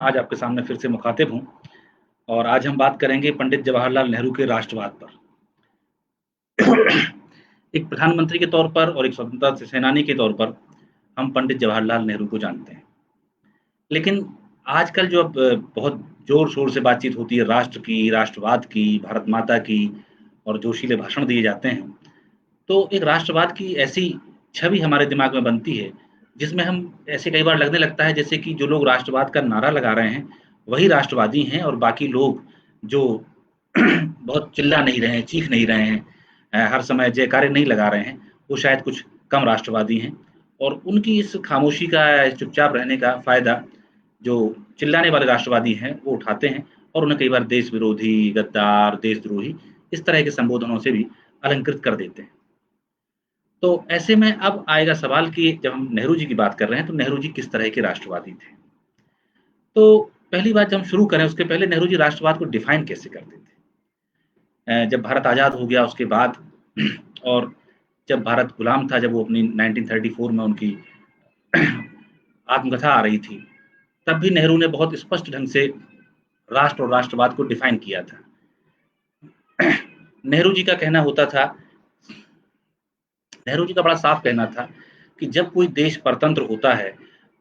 आज आपके सामने फिर से मुखातिब हूँ और आज हम बात करेंगे पंडित जवाहरलाल नेहरू के राष्ट्रवाद पर। एक प्रधानमंत्री के तौर पर और एक स्वतंत्रता सेनानी के तौर पर हम पंडित जवाहरलाल नेहरू को जानते हैं। लेकिन आजकल जो अब बहुत ज़ोर-शोर से बातचीत होती है राष्ट्र की, राष्ट्रवाद की, भारत माता की और जोशीले भाषण दिए जाते हैं, तो एक राष्ट्रवाद की ऐसी छवि हमारे दिमाग में बनती है, जिसमें हम ऐसे कई बार लगने लगता है जैसे कि जो लोग राष्ट्रवाद का नारा लगा रहे हैं, वही राष्ट्रवादी हैं और बाकी लोग जो बहुत चिल्ला नहीं रहे हैं, चीख नहीं रहे हैं, हर समय जयकारे नहीं लगा रहे हैं, वो शायद कुछ कम राष्ट्रवादी हैं और उनकी इस खामोशी का, चुपचाप रहने का फ़ायदा जो चिल्लाने वाले राष्ट्रवादी हैं, वो उठाते हैं और उन्हें कई बार देश विरोधी, गद्दार, देशद्रोही इस तरह के संबोधनों से भी अलंकृत कर देते हैं। तो ऐसे में अब आएगा सवाल कि जब हम नेहरू जी की बात कर रहे हैं, तो नेहरू जी किस तरह के राष्ट्रवादी थे? तो पहली बात जब हम शुरू करें, उसके पहले नेहरू जी राष्ट्रवाद को डिफ़ाइन कैसे करते थे? जब भारत आज़ाद हो गया उसके बाद और जब भारत गुलाम था, जब वो अपनी 1934 में उनकी आत्मकथा आ रही थी, तब भी नेहरू ने बहुत स्पष्ट ढंग से राष्ट्र और राष्ट्रवाद को डिफ़ाइन किया था। नेहरू जी का कहना होता था नेहरू जी का बड़ा साफ कहना था कि जब कोई देश परतंत्र होता है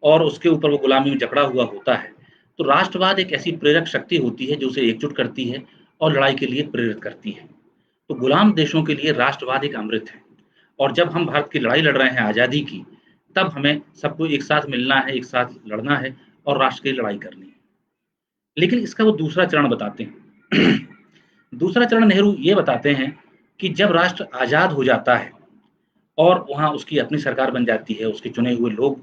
और उसके ऊपर वो गुलामी में जकड़ा हुआ होता है, तो राष्ट्रवाद एक ऐसी प्रेरक शक्ति होती है जो उसे एकजुट करती है और लड़ाई के लिए प्रेरित करती है। तो गुलाम देशों के लिए राष्ट्रवाद एक अमृत है और जब हम भारत की लड़ाई लड़ रहे हैं आज़ादी की, तब हमें सबको एक साथ मिलना है, एक साथ लड़ना है और राष्ट्र के लिए लड़ाई करनी है। लेकिन इसका वो दूसरा चरण बताते हैं। दूसरा चरण नेहरू ये बताते हैं कि जब राष्ट्र आज़ाद हो जाता है और वहाँ उसकी अपनी सरकार बन जाती है, उसके चुने हुए लोग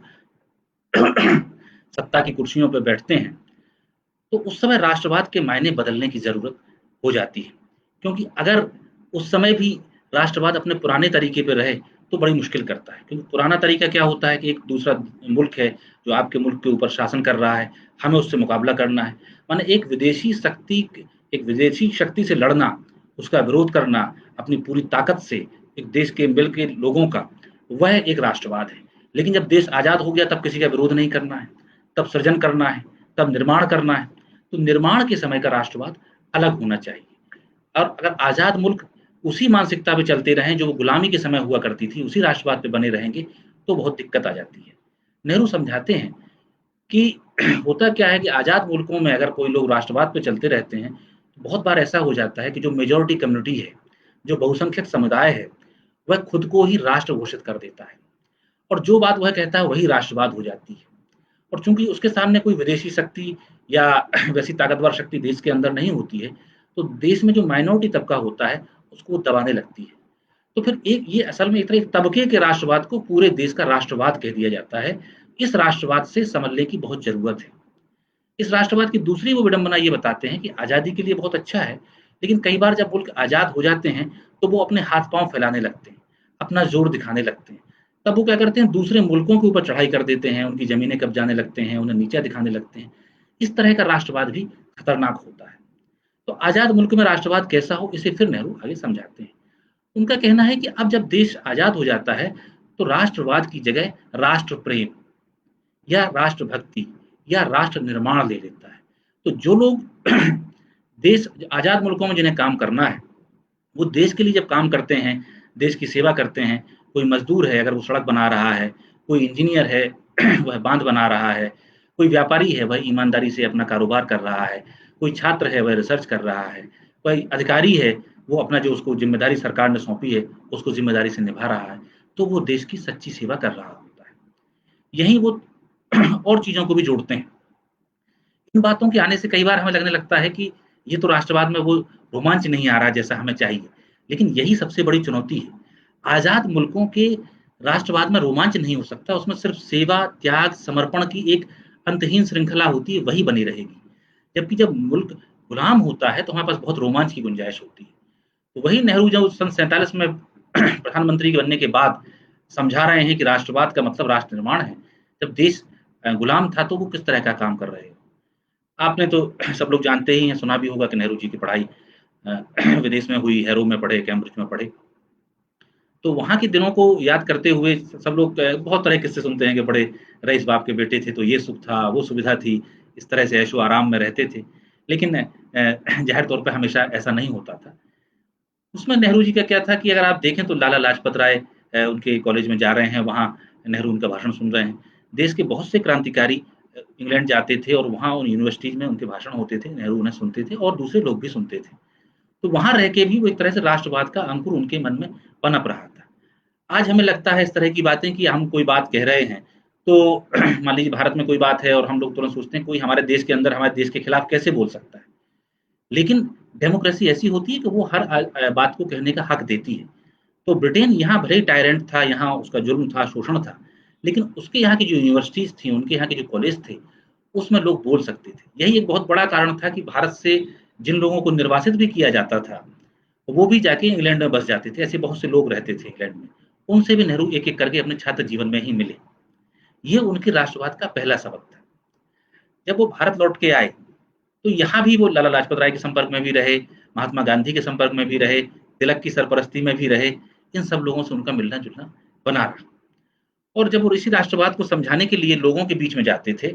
सत्ता की कुर्सियों पे बैठते हैं, तो उस समय राष्ट्रवाद के मायने बदलने की ज़रूरत हो जाती है। क्योंकि अगर उस समय भी राष्ट्रवाद अपने पुराने तरीके पे रहे, तो बड़ी मुश्किल करता है। क्योंकि पुराना तरीका क्या होता है कि एक दूसरा मुल्क है, जो आपके मुल्क के ऊपर शासन कर रहा है, हमें उससे मुकाबला करना है। माने एक विदेशी शक्ति से लड़ना, उसका विरोध करना, अपनी पूरी ताकत से एक देश के मिल के लोगों का, वह एक राष्ट्रवाद है। लेकिन जब देश आज़ाद हो गया, तब किसी का विरोध नहीं करना है, तब सृजन करना है, तब निर्माण करना है। तो निर्माण के समय का राष्ट्रवाद अलग होना चाहिए। और अगर आज़ाद मुल्क उसी मानसिकता पे चलते रहें जो गुलामी के समय हुआ करती थी, उसी राष्ट्रवाद पे बने रहेंगे, तो बहुत दिक्कत आ जाती है। नेहरू समझाते हैं कि होता क्या है कि आज़ाद मुल्कों में अगर कोई लोग राष्ट्रवाद पे चलते रहते हैं, तो बहुत बार ऐसा हो जाता है कि जो मेजॉरिटी कम्युनिटी है, जो बहुसंख्यक समुदाय है, वह खुद को ही राष्ट्र घोषित कर देता है और जो बात वह कहता है, वही राष्ट्रवाद हो जाती है। और चूँकि उसके सामने कोई विदेशी शक्ति या वैसी ताकतवर शक्ति देश के अंदर नहीं होती है, तो देश में जो माइनॉरिटी तबका होता है, उसको वो दबाने लगती है। तो फिर एक ये असल में एक तरह एक तबके के राष्ट्रवाद को पूरे देश का राष्ट्रवाद कह दिया जाता है। इस राष्ट्रवाद से संभलने की बहुत ज़रूरत है। इस राष्ट्रवाद की दूसरी वो विडंबना ये बताते हैं कि आज़ादी के लिए बहुत अच्छा है, लेकिन कई बार जब मुल्क आज़ाद हो जाते हैं, तो वो अपने हाथ-पाँव फैलाने लगते हैं, अपना ज़ोर दिखाने लगते हैं। तब वो क्या करते हैं, दूसरे मुल्कों के ऊपर चढ़ाई कर देते हैं, उनकी ज़मीनें कब्जाने लगते हैं, उन्हें नीचा दिखाने लगते हैं। इस तरह का राष्ट्रवाद भी खतरनाक होता है। तो आज़ाद मुल्क में राष्ट्रवाद कैसा हो, इसे फिर नेहरू आगे समझाते हैं। उनका कहना है कि अब जब देश आज़ाद हो जाता है, तो राष्ट्रवाद की जगह राष्ट्र प्रेम या राष्ट्रभक्ति या राष्ट्र निर्माण ले लेता है। तो जो लोग देश आज़ाद मुल्कों में जिन्हें काम करना है, वो देश के लिए जब काम करते हैं, देश की सेवा करते हैं, कोई मज़दूर है अगर वो सड़क बना रहा है, कोई इंजीनियर है वह बाँध बना रहा है, कोई व्यापारी है वह ईमानदारी से अपना कारोबार कर रहा है, कोई छात्र है वह रिसर्च कर रहा है, कोई अधिकारी है वो अपना जो उसको ज़िम्मेदारी सरकार ने सौंपी है, उसको ज़िम्मेदारी से निभा रहा है, तो वो देश की सच्ची सेवा कर रहा होता है। यहीं वो और चीज़ों को भी जोड़ते हैं। इन बातों के आने से कई बार हमें लगने लगता है कि ये तो राष्ट्रवाद में वो रोमांच नहीं आ रहा जैसा हमें चाहिए। लेकिन यही सबसे बड़ी चुनौती है। आज़ाद मुल्कों के राष्ट्रवाद में रोमांच नहीं हो सकता, उसमें सिर्फ़ सेवा, त्याग, समर्पण की एक अंतहीन श्रृंखला होती है, वही बनी रहेगी। जबकि जब मुल्क गुलाम होता है, तो हमारे पास बहुत रोमांच की गुंजाइश होती है। तो वही नेहरू जो सन 47 में प्रधानमंत्री के बनने के बाद समझा रहे हैं कि राष्ट्रवाद का मतलब राष्ट्र निर्माण है। जब देश गुलाम था, तो वो किस तरह का काम कर रहे हो। आपने तो सब लोग जानते ही हैं, सुना भी होगा कि नेहरू जी की पढ़ाई अ, विदेश में हुई, हैरो में पढ़े, कैम्ब्रिज में पढ़े। तो वहाँ के दिनों को याद करते हुए सब लोग बहुत तरह के किस्से सुनते हैं कि बड़े रईस बाप के बेटे थे, तो ये सुख था, वो सुविधा थी। इस तरह से ऐशो-आराम में रहते थे। लेकिन ज़ाहिर तौर पे हमेशा ऐसा नहीं होता था। उसमें नेहरू जी का क्या था कि अगर आप देखें तो लाला लाजपत राय उनके कॉलेज में जा रहे हैं, वहाँ नेहरू उनका भाषण सुन रहे हैं। देश के बहुत से क्रांतिकारी इंग्लैंड जाते थे और वहाँ उन यूनिवर्सिटीज़ में उनके भाषण होते थे, नेहरू उन्हें सुनते थे और दूसरे लोग भी सुनते थे। तो वहाँ रह के भी वो एक तरह से राष्ट्रवाद का अंकुर उनके मन में पनप रहा था। आज हमें लगता है इस तरह की बातें कि हम कोई बात कह रहे हैं, तो मान लीजिए भारत में कोई बात है और हम लोग तुरंत सोचते हैं कोई हमारे देश के अंदर हमारे देश के खिलाफ कैसे बोल सकता है? लेकिन डेमोक्रेसी ऐसी होती है कि वो हर बात को कहने का हक देती है। तो ब्रिटेन यहाँ भले ही टायरेंट था, यहाँ उसका जुर्म था, शोषण था, लेकिन उसके यहाँ की जो यूनिवर्सिटीज़ थी, उनके यहाँ के जो कॉलेज थे, उसमें लोग बोल सकते थे। यही एक बहुत बड़ा कारण था कि भारत से जिन लोगों को निर्वासित भी किया जाता था, वो भी जाके इंग्लैंड में बस जाते थे। ऐसे बहुत से लोग रहते थे इंग्लैंड में। उनसे भी नेहरू एक-एक करके अपने छात्र जीवन में ही मिले। ये उनके राष्ट्रवाद का पहला सबक था। जब वो भारत लौट के आए, तो यहाँ भी वो लाला लाजपत राय के संपर्क में भी रहे, महात्मा गांधी के संपर्क में भी रहे, तिलक की सरपरस्ती में भी रहे। इन सब लोगों से उनका मिलना-जुलना बना रहा। और जब वो इसी राष्ट्रवाद को समझाने के लिए लोगों के बीच में जाते थे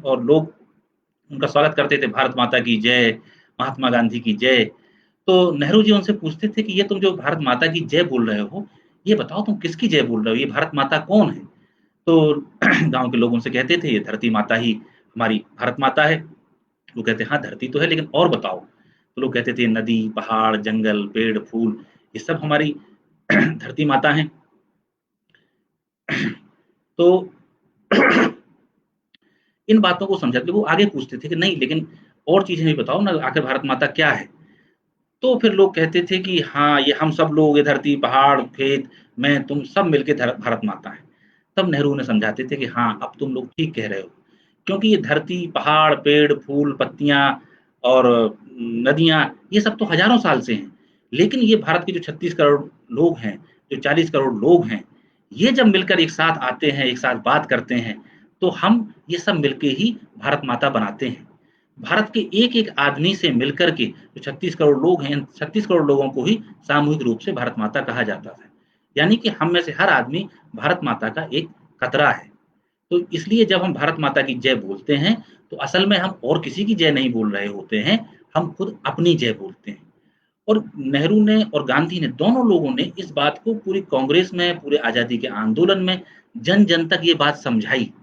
और लोग उनका स्वागत करते थे, भारत माता की जय, महात्मा गांधी की जय। तो नेहरू जी उनसे पूछते थे कि ये तुम जो भारत माता की जय बोल रहे हो, ये बताओ तुम किसकी जय बोल रहे हो? ये भारत माता कौन है? तो गाँव के लोग उनसे कहते थे, ये धरती माता ही हमारी भारत माता है। वो कहते हैं, हाँ, धरती तो है लेकिन और बताओ? तो लोग कहते थे नदी, पहाड़, जंगल, पेड़, फूल ये सब हमारी धरती माता हैं। तो इन बातों को समझा के वो आगे पूछते थे कि नहीं लेकिन और चीज़ें भी बताओ ना आखिर भारत माता क्या है? तो फिर लोग कहते थे कि हाँ, ये हम सब लोग ये धरती, पहाड़, खेत, मैं, तुम सब मिलके भारत माता हैं। तब नेहरू उन्हें समझाते थे कि हाँ, अब तुम लोग ठीक कह रहे हो। क्योंकि ये धरती, पहाड़, पेड़, फूल, पत्तियाँ और नदियाँ ये सब तो हज़ारों साल से हैं। लेकिन ये भारत के जो 36 करोड़ लोग हैं, जो 40 करोड़ लोग हैं, ये जब मिलकर एक साथ आते हैं, एक साथ बात करते हैं, तो हम ये सब मिलके ही भारत माता बनाते हैं। भारत के एक-एक आदमी से मिलकर के जो 36 करोड़ लोग हैं, इन 36 करोड़ लोगों को ही सामूहिक रूप से भारत माता कहा जाता है। यानी कि हम में से हर आदमी भारत माता का एक कतरा है। तो इसलिए जब हम भारत माता की जय बोलते हैं, तो असल में हम और किसी की जय नहीं बोल रहे होते हैं, हम खुद अपनी जय बोलते हैं। और नेहरू ने और गांधी ने दोनों लोगों ने इस बात को पूरी कांग्रेस में, पूरे आज़ादी के आंदोलन में जन-जन तक ये बात समझाई।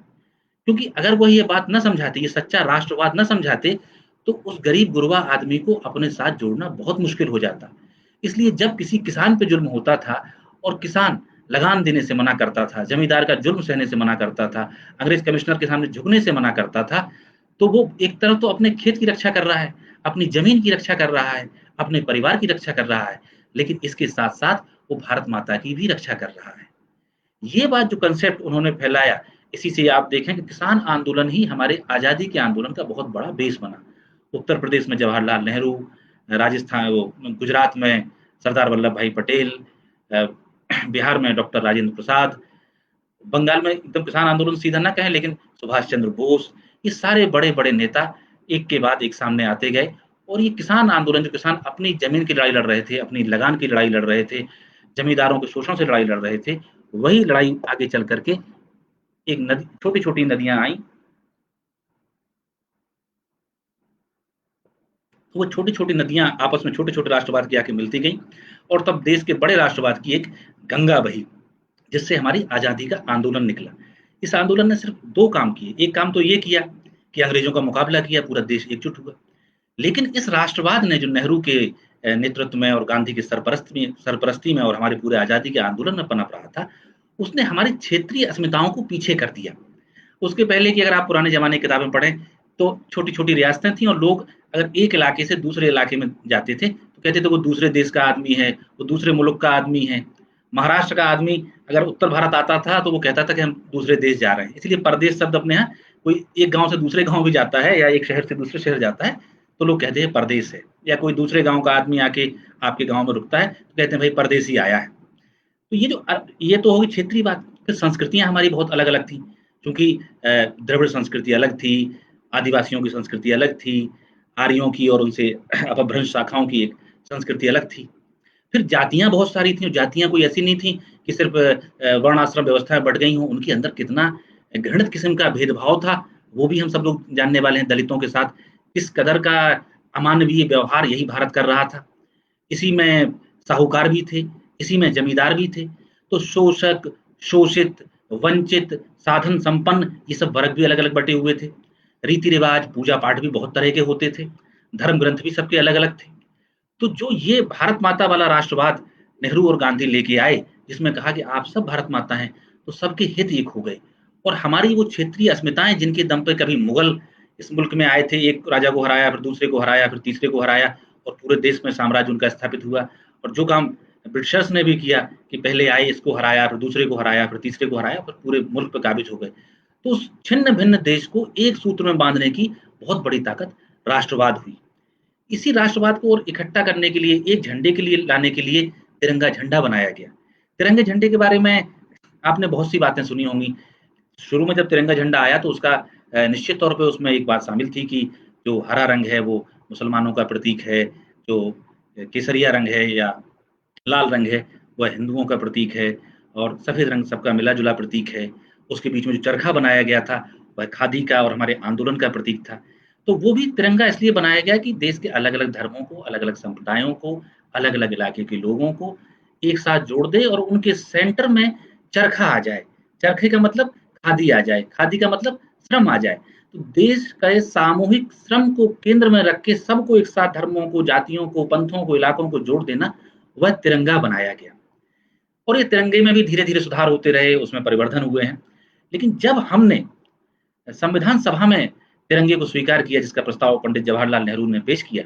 क्योंकि अगर वो ये बात ना समझाते, ये सच्चा राष्ट्रवाद ना समझाते, तो उस गरीब-गुरबा आदमी को अपने साथ जोड़ना बहुत मुश्किल हो जाता। इसलिए जब किसी किसान पे ज़ुल्म होता था और किसान लगान देने से मना करता था, ज़मींदार का ज़ुल्म सहने से मना करता था, अंग्रेज़ कमिश्नर के सामने झुकने से मना करता था, तो वो एक तरफ तो अपने खेत की रक्षा कर रहा है, अपनी ज़मीन की रक्षा कर रहा है, अपने परिवार की रक्षा कर रहा है, लेकिन इसके साथ-साथ वो भारत माता की भी रक्षा कर रहा है। ये बात जो कांसेप्ट उन्होंने फैलाया, इसी से आप देखें कि किसान आंदोलन ही हमारे आज़ादी के आंदोलन का बहुत बड़ा बेस बना। उत्तर प्रदेश में जवाहरलाल नेहरू, राजस्थान वो गुजरात में सरदार वल्लभ भाई पटेल, अ, बिहार में डॉक्टर राजेंद्र प्रसाद, बंगाल में एकदम किसान आंदोलन सीधा ना कहें लेकिन सुभाष चंद्र बोस, ये सारे बड़े-बड़े नेता एक के बाद एक सामने आते गए और ये किसान आंदोलन जो किसान अपनी ज़मीन की लड़ाई लड़ रहे थे, अपनी लगान की लड़ाई लड़ रहे थे, ज़मींदारों के शोषण से लड़ाई लड़ रहे थे, वही लड़ाई आगे चल कर के एक नदी छोटी-छोटी नदियाँ आईं, तो वो छोटी-छोटी नदियाँ आपस में छोटे-छोटे राष्ट्रवाद की आके मिलती गईं और तब देश के बड़े राष्ट्रवाद की एक गंगा बही, जिससे हमारी आज़ादी का आंदोलन निकला। इस आंदोलन ने सिर्फ़ 2 काम किए, एक काम तो ये किया कि अंग्रेज़ों का मुकाबला किया, पूरा देश एकजुट हुआ। लेकिन इस राष्ट्रवाद ने जो नेहरू के नेतृत्व में और गांधी की सरपरस्ती में और हमारे पूरे आज़ादी के आंदोलन में पनप रहा था, उसने हमारी क्षेत्रीय अस्मिताओं को पीछे कर दिया। उसके पहले की अगर आप पुराने ज़माने की किताबें पढ़ें, तो छोटी-छोटी रियासतें थीं और लोग अगर एक इलाके से दूसरे इलाके में जाते थे, तो कहते थे वो दूसरे देश का आदमी है, वो दूसरे मुल्क का आदमी है। महाराष्ट्र का आदमी अगर उत्तर भारत आता था, तो वो कहता था कि हम दूसरे देश जा रहे हैं। इसलिए परदेश शब्द अपने यहाँ कोई एक गाँव से दूसरे गाँव भी जाता है या एक शहर से दूसरे शहर जाता है, तो लोग कहते हैं परदेश है या कोई दूसरे गाँव का आदमी आके आपके गाँव में रुकता है, तो कहते हैं भाई परदेशी आया है। तो ये जो ये तो हो गई क्षेत्रीय बात, फिर संस्कृतियाँ हमारी बहुत अलग-अलग थी, क्योंकि द्रविड़ संस्कृति अलग थी, आदिवासियों की संस्कृति अलग थी, आर्यों की और उनसे अपभ्रंश शाखाओं की एक संस्कृति अलग थी। फिर जातियाँ बहुत सारी थीं, जातियाँ कोई ऐसी नहीं थी कि सिर्फ़ वर्ण आश्रम व्यवस्थाएँ बढ़ गई हों, उनके अंदर कितना घृणित किस्म का भेदभाव था, वो भी हम सब लोग जानने वाले हैं, दलितों के साथ किस कदर का अमानवीय व्यवहार यही भारत कर रहा था। इसी में साहूकार भी थे, इसी में जमींदार भी थे। तो शोषक, शोषित, वंचित, साधन संपन्न ये सब वर्ग भी अलग-अलग बँटे हुए थे। रीति-रिवाज, पूजा-पाठ भी बहुत तरह के होते थे। धर्म ग्रंथ भी सबके अलग-अलग थे। तो जो ये भारत माता वाला राष्ट्रवाद नेहरू और गांधी लेके आए, जिसमें कहा कि आप सब भारत माता हैं, तो सबके हित एक हो गए। और हमारी वो क्षेत्रीय अस्मिताएँ जिनके दम पे कभी मुगल इस मुल्क में आए थे, एक राजा को हराया, फिर दूसरे को हराया, फिर तीसरे को हराया और पूरे देश में साम्राज्य उनका स्थापित हुआ। और जो काम ब्रिटिशर्स ने भी किया कि पहले आए इसको हराया, फिर दूसरे को हराया, फिर तीसरे को हराया, फिर पूरे मुल्क पे काबिज हो गए। तो उस छिन्न-भिन्न देश को एक सूत्र में बाँधने की बहुत बड़ी ताकत राष्ट्रवाद हुई। इसी राष्ट्रवाद को और इकट्ठा करने के लिए, एक झंडे के लिए लाने के लिए तिरंगा झंडा बनाया गया। तिरंगे झंडे के बारे में आपने बहुत सी बातें सुनी होंगी। शुरू में जब तिरंगा झंडा आया तो उसका निश्चित तौर पे उसमें एक बात शामिल थी कि जो हरा रंग है वो मुसलमानों का प्रतीक है, जो केसरिया रंग है या लाल रंग है, वह हिंदुओं का प्रतीक है और सफ़ेद रंग सबका मिला-जुला प्रतीक है। उसके बीच में जो चरखा बनाया गया था, वह खादी का और हमारे आंदोलन का प्रतीक था। तो वो भी तिरंगा इसलिए बनाया गया कि देश के अलग-अलग धर्मों को, अलग-अलग संप्रदायों को, अलग-अलग इलाके के लोगों को एक साथ जोड़ दे और उनके सेंटर में चरखा आ जाए। चरखे का मतलब खादी आ जाए, खादी का मतलब श्रम आ जाए। तो देश के सामूहिक श्रम को केंद्र में रख के सबको एक साथ धर्मों को, जातियों को, पंथों को, इलाकों को जोड़ देना, वह तिरंगा बनाया गया। और ये तिरंगे में भी धीरे-धीरे सुधार होते रहे, उसमें परिवर्धन हुए हैं। लेकिन जब हमने संविधान सभा में तिरंगे को स्वीकार किया, जिसका प्रस्ताव पंडित जवाहरलाल नेहरू ने पेश किया,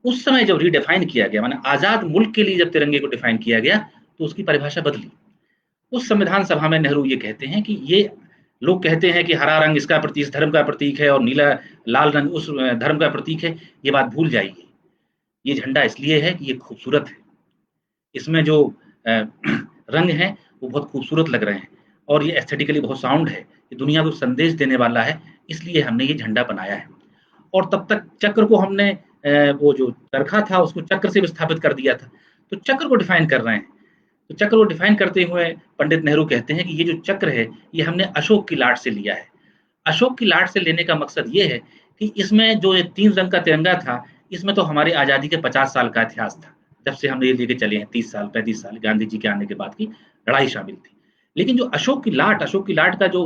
उस समय जब रीडिफाइन किया गया, माने आज़ाद मुल्क के लिए जब तिरंगे को डिफाइन किया गया, तो उसकी परिभाषा बदली। उस संविधान सभा में नेहरू ये कहते हैं कि ये लोग कहते हैं कि हरा रंग इसका प्रतीक, इस धर्म का प्रतीक है और नीला लाल रंग उस धर्म का प्रतीक है, ये बात भूल जाइए। ये झंडा इसलिए है कि ये खूबसूरत है। इसमें जो अ, रंग हैं, वो बहुत खूबसूरत लग रहे हैं और ये एस्थेटिकली बहुत साउंड है। ये दुनिया को संदेश देने वाला है, इसलिए हमने ये झंडा बनाया है। और तब तक चक्र को हमने वो जो चरखा था, उसको चक्र से विस्थापित कर दिया था। तो चक्र को डिफाइन कर रहे हैं। तो चक्र को डिफाइन करते हुए पंडित नेहरू कहते हैं कि ये जो चक्र है, ये हमने अशोक की लाट से लिया है। अशोक की लाट से लेने का मकसद ये है कि इसमें जो ये 3 रंग का तिरंगा था, इसमें तो हमारी आज़ादी के 50 साल का इतिहास था। जब से हम ये लेके चले हैं 30 साल, 35 साल गांधी जी के आने के बाद की लड़ाई शामिल थी। लेकिन जो अशोक की लाट का जो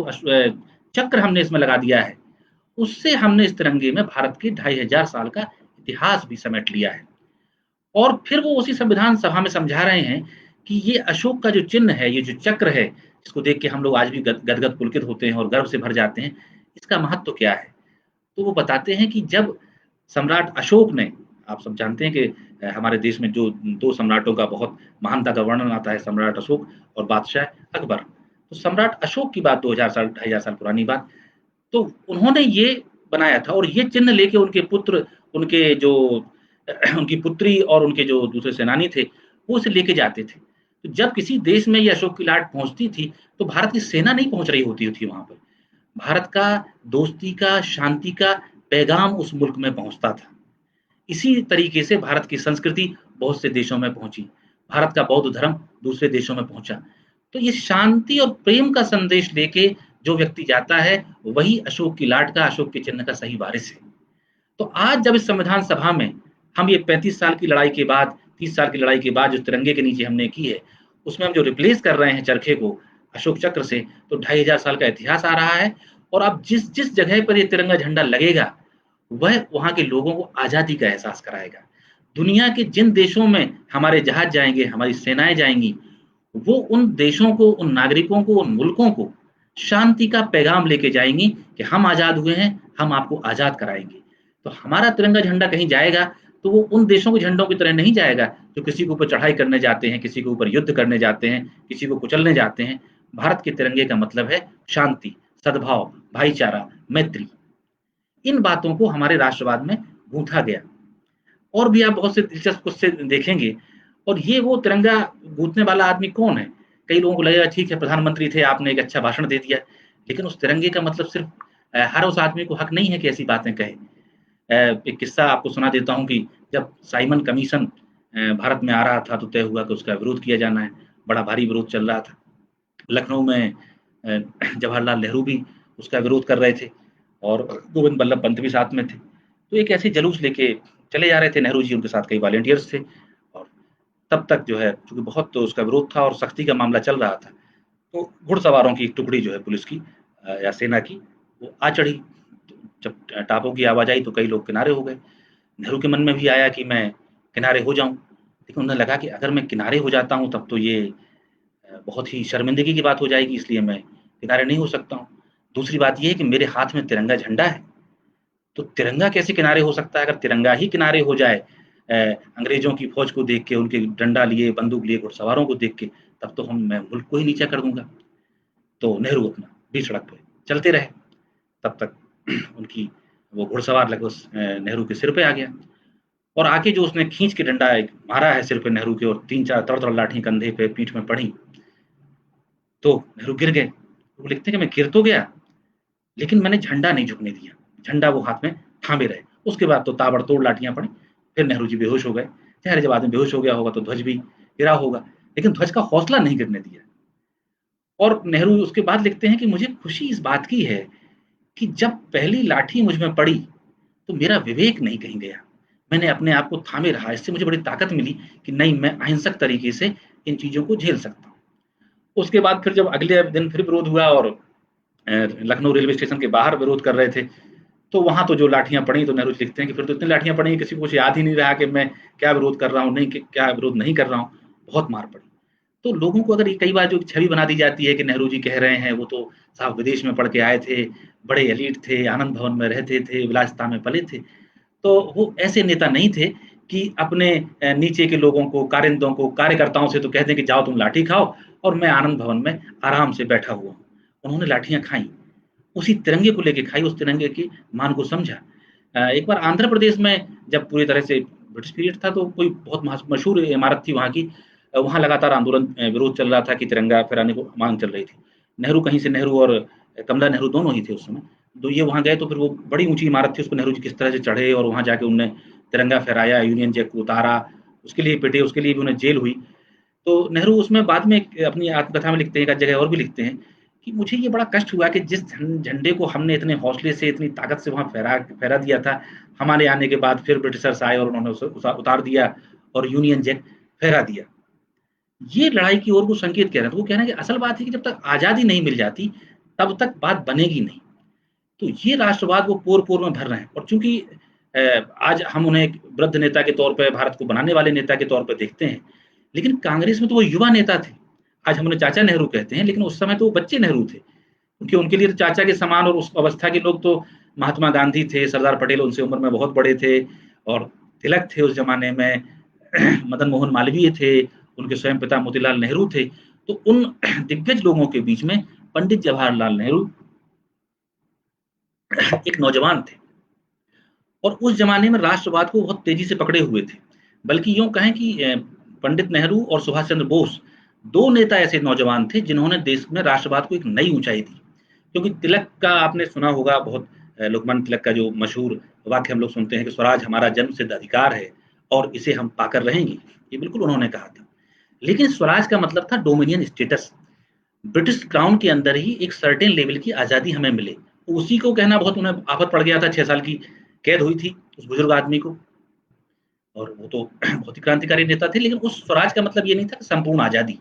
चक्र हमने इसमें लगा दिया है, उससे हमने इस तिरंगे में भारत के 2500 साल का इतिहास भी समेट लिया है। और फिर वो उसी संविधान सभा में समझा रहे हैं कि ये अशोक का जो चिन्ह है, ये जो चक्र है, जिसको देख के हम लोग आज भी गदगद पुलकित होते हैं और गर्व से भर जाते हैं, इसका महत्व क्या है? तो वो बताते हैं कि जब सम्राट अशोक ने, आप सब जानते हैं कि हमारे देश में जो 2 सम्राटों का बहुत महानता का वर्णन आता है, सम्राट अशोक और बादशाह अकबर। तो सम्राट अशोक की बात 2000 साल, 2500 साल पुरानी बात, तो उन्होंने ये बनाया था और ये चिन्ह लेके उनके पुत्र, उनके जो उनकी पुत्री और उनके जो दूसरे सेनानी थे, वो इसे लेके जाते थे। तो जब किसी देश में ये अशोक की लाट पहुँचती थी, तो भारत की सेना नहीं पहुँच रही होती थी वहाँ पर। भारत का दोस्ती का, शांति का पैगाम उस मुल्क में पहुँचता था। इसी तरीके से भारत की संस्कृति बहुत से देशों में पहुँची। भारत का बौद्ध धर्म दूसरे देशों में पहुँचा। तो ये शांति और प्रेम का संदेश लेके जो व्यक्ति जाता है, वही अशोक की लाट का, अशोक के चिन्ह का सही वारिस है। तो आज जब इस संविधान सभा में हम ये 35 साल की लड़ाई के बाद, 30 साल की लड़ाई के बाद जो तिरंगे के नीचे हमने की है, उसमें हम जो रिप्लेस कर रहे हैं चरखे को अशोक चक्र से, तो 2500 साल का इतिहास आ रहा है और अब जिस जगह पर ये तिरंगा झंडा लगेगा, वह वहाँ के लोगों को आज़ादी का एहसास कराएगा। दुनिया के जिन देशों में हमारे जहाज जाएँगे, हमारी सेनाएँ जाएँगी, वो उन देशों को, उन नागरिकों को, उन मुल्कों को शांति का पैगाम लेके जाएँगी कि हम आज़ाद हुए हैं, हम आपको आज़ाद कराएँगे। तो हमारा तिरंगा झंडा कहीं जाएगा, तो वो उन देशों के झंडों की तरह नहीं जाएगा, जो किसी के ऊपर चढ़ाई करने जाते हैं, किसी के ऊपर युद्ध करने जाते हैं, किसी को कुचलने जाते हैं। भारत के तिरंगे का मतलब है शांति, सद्भाव, भाईचारा, मैत्री। इन बातों को हमारे राष्ट्रवाद में गूँथा गया। और भी आप बहुत से दिलचस्प कुछ देखेंगे और ये वो तिरंगा गूँथने वाला आदमी कौन है? कई लोगों को लगेगा ठीक है प्रधानमंत्री थे, आपने एक अच्छा भाषण दे दिया। लेकिन उस तिरंगे का मतलब सिर्फ़ हर उस आदमी को हक नहीं है कि ऐसी बातें कहे। एक किस्सा आपको सुना देता हूँ कि जब साइमन कमीशन भारत में आ रहा था तो तय हुआ कि उसका विरोध किया जाना है। बड़ा भारी विरोध चल रहा था। लखनऊ में जवाहरलाल नेहरू भी उसका विरोध कर रहे थे और गोविंद बल्लभ पंत भी साथ में थे। तो एक ऐसे जुलूस लेके चले जा रहे थे नेहरू जी, उनके साथ कई वॉलंटियर्स थे और तब तक जो है चूँकि बहुत तो उसका विरोध था और सख्ती का मामला चल रहा था, तो घुड़सवारों की एक टुकड़ी जो है पुलिस की या सेना की, वो आ चढ़ी। तो जब टापों की आवाज़ आई तो कई लोग किनारे हो गए। नेहरू के मन में भी आया कि मैं किनारे हो जाऊँ, लेकिन उन्हें लगा कि अगर मैं किनारे हो जाता हूँ तब तो ये बहुत ही शर्मिंदगी की बात हो जाएगी, इसलिए मैं किनारे नहीं हो सकता हूँ। दूसरी बात ये है कि मेरे हाथ में तिरंगा झंडा है, तो तिरंगा कैसे किनारे हो सकता है? अगर तिरंगा ही किनारे हो जाए अंग्रेज़ों की फ़ौज को देख के, उनके डंडा लिए, बंदूक लिए घुड़सवारों को देख के, तब तो मैं मुल्क को ही नीचा कर दूँगा। तो नेहरू अपना बीच सड़क पे चलते रहे, तब तक उनकी वो घुड़सवार लगभग नेहरू के सिर पे आ गया और आके जो उसने खींच के डंडा एक मारा है सिर पे नेहरू के और 3-4 तड़-तड़ लाठी कंधे पे, पीठ में पड़ी, तो नेहरू गिर गए। वो लिखते हैं कि मैं गिर तो गया, लेकिन मैंने झंडा नहीं झुकने दिया। झंडा वो हाथ में थामे रहे। उसके बाद तो ताबड़तोड़ लाठियाँ पड़ी, फिर नेहरू जी बेहोश हो गए। ज़ाहिर है जब आदमी बेहोश हो गया होगा तो ध्वज भी गिरा होगा, लेकिन ध्वज का हौसला नहीं गिरने दिया। और नेहरू उसके बाद लिखते हैं कि मुझे खुशी इस बात की है कि जब पहली लाठी मुझ में पड़ी, तो मेरा विवेक नहीं कहीं गया। मैंने अपने आप को थामे रहा, इससे मुझे बड़ी ताकत मिली कि नहीं मैं अहिंसक तरीके से इन चीज़ों को झेल सकता हूँ। उसके बाद फिर जब अगले दिन फिर विरोध हुआ और लखनऊ रेलवे स्टेशन के बाहर विरोध कर रहे थे, तो वहाँ तो जो लाठियाँ पड़ी तो नेहरू जी लिखते हैं कि फिर तो इतनी लाठियाँ पड़ी किसी को कुछ याद ही नहीं रहा कि मैं क्या विरोध कर रहा हूँ, नहीं कि क्या विरोध नहीं कर रहा हूँ, बहुत मार पड़ी। तो लोगों को अगर ये कई बार जो छवि बना दी जाती है कि नेहरू जी कह रहे हैं, वो तो साहब विदेश में पढ़ के आए थे, बड़े एलीट थे, आनंद भवन में रहते थे, विलासिता में पले थे। तो वो ऐसे नेता नहीं थे कि अपने नीचे के लोगों को, कारिंदों को, कार्यकर्ताओं से तो कह दें कि जाओ तुम लाठी खाओ और मैं आनंद भवन में आराम से बैठा हुआ हूँ। उन्होंने लाठियाँ खाई, उसी तिरंगे को लेके खाई, उस तिरंगे की मान को समझा। एक बार आंध्र प्रदेश में जब पूरी तरह से ब्रिटिश पीरियड था तो कोई बहुत मशहूर इमारत थी वहाँ की। वहाँ लगातार आंदोलन विरोध चल रहा था कि तिरंगा फहराने को मांग चल रही थी। नेहरू कहीं से नेहरू और कमला नेहरू दोनों ही थे उस समय। तो ये वहाँ गए तो फिर वो बड़ी ऊँची इमारत थी, उसपे नेहरू जी किस तरह से चढ़े और वहाँ जाके उन्होंने तिरंगा फहराया, यूनियन जैक को उतारा, उसके लिए पिटे, उसके लिए भी उन्हें जेल हुई। तो नेहरू उसमें बाद में एक अपनी आत्मकथा में लिखते हैं, एक आध जगह और भी लिखते हैं कि मुझे ये बड़ा कष्ट हुआ कि जिस झंडे को हमने इतने हौसले से, इतनी ताकत से वहाँ फहरा दिया था, हमारे आने के बाद फिर ब्रिटिशर्स आए और उन्होंने उसे उतार दिया और यूनियन जैक फहरा दिया। ये लड़ाई की ओर वो संकेत कह रहे हैं। तो वो कह रहे हैं कि असल बात है कि जब तक आज़ादी नहीं मिल जाती, तब तक बात बनेगी नहीं। तो ये राष्ट्रवाद वो पोर-पोर में भर रहे हैं और चूँकि आज हम उन्हें एक वृद्ध नेता के तौर पे, भारत को बनाने वाले नेता के तौर पे देखते हैं, लेकिन कांग्रेस में तो वो युवा नेता थे। आज हम उन्हें चाचा नेहरू कहते हैं, लेकिन उस समय तो वो बच्चे नेहरू थे। क्योंकि उनके लिए तो चाचा के समान और उस अवस्था के लोग तो महात्मा गांधी थे, सरदार पटेल उनसे उम्र में बहुत बड़े थे और तिलक थे उस ज़माने में, मदन मोहन मालवीय थे, उनके स्वयं पिता मोतीलाल नेहरू थे। तो उन दिग्गज लोगों के बीच में पंडित जवाहरलाल नेहरू एक नौजवान थे और उस ज़माने में राष्ट्रवाद को बहुत तेज़ी से पकड़े हुए थे। बल्कि यूँ कहें कि पंडित नेहरू और सुभाष चंद्र बोस 2 नेता ऐसे नौजवान थे जिन्होंने देश में राष्ट्रवाद को एक नई ऊँचाई दी। क्योंकि तिलक का आपने सुना होगा बहुत लोकमान्य तिलक का जो मशहूर वाक्य हम लोग सुनते हैं कि स्वराज हमारा जन्मसिद्ध अधिकार है और इसे हम पाकर रहेंगे। ये बिल्कुल उन्होंने कहा था। लेकिन स्वराज का मतलब था डोमिनियन स्टेटस। ब्रिटिश क्राउन के अंदर ही एक सर्टेन लेवल की आज़ादी हमें मिले। तो उसी को कहना बहुत उन्हें आफत पड़ गया था, 6 साल की कैद हुई थी उस बुजुर्ग आदमी को और वो तो बहुत ही क्रांतिकारी नेता थे, लेकिन उस स्वराज का मतलब ये नहीं था कि संपूर्ण आज़ादी।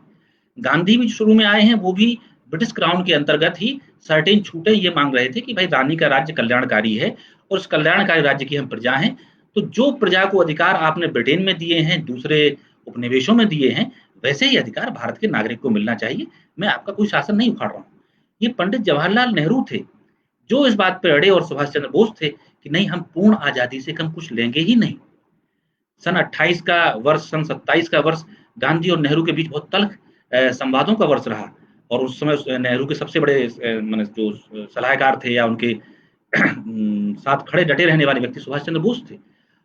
गांधी भी शुरू में आए हैं, वो भी ब्रिटिश क्राउन के अंतर्गत ही सर्टेन छूटें ये मांग रहे थे कि भाई रानी का राज्य कल्याणकारी है और उस कल्याणकारी राज्य की हम प्रजा हैं। तो जो प्रजा को अधिकार आपने ब्रिटेन में दिए हैं, दूसरे उपनिवेशों में दिए हैं, वैसे ही अधिकार भारत के नागरिक को मिलना चाहिए। मैं आपका कोई शासन नहीं उखाड़ रहा हूँ। ये पंडित जवाहरलाल नेहरू थे, जो इस बात पे अड़े और सुभाष चंद्र बोस थे कि नहीं हम पूर्ण आज़ादी से कम कुछ लेंगे ही नहीं। सन 28 का वर्ष, सन 27 का वर्ष गांधी और नेहरू के बीच बहुत तल्ख संवादों का वर्ष रहा और उस समय नेहरू के सबसे बड़े माने जो सलाहकार थे या उनके साथ खड़े डटे रहने वाले व्यक्ति सुभाष चंद्र बोस थे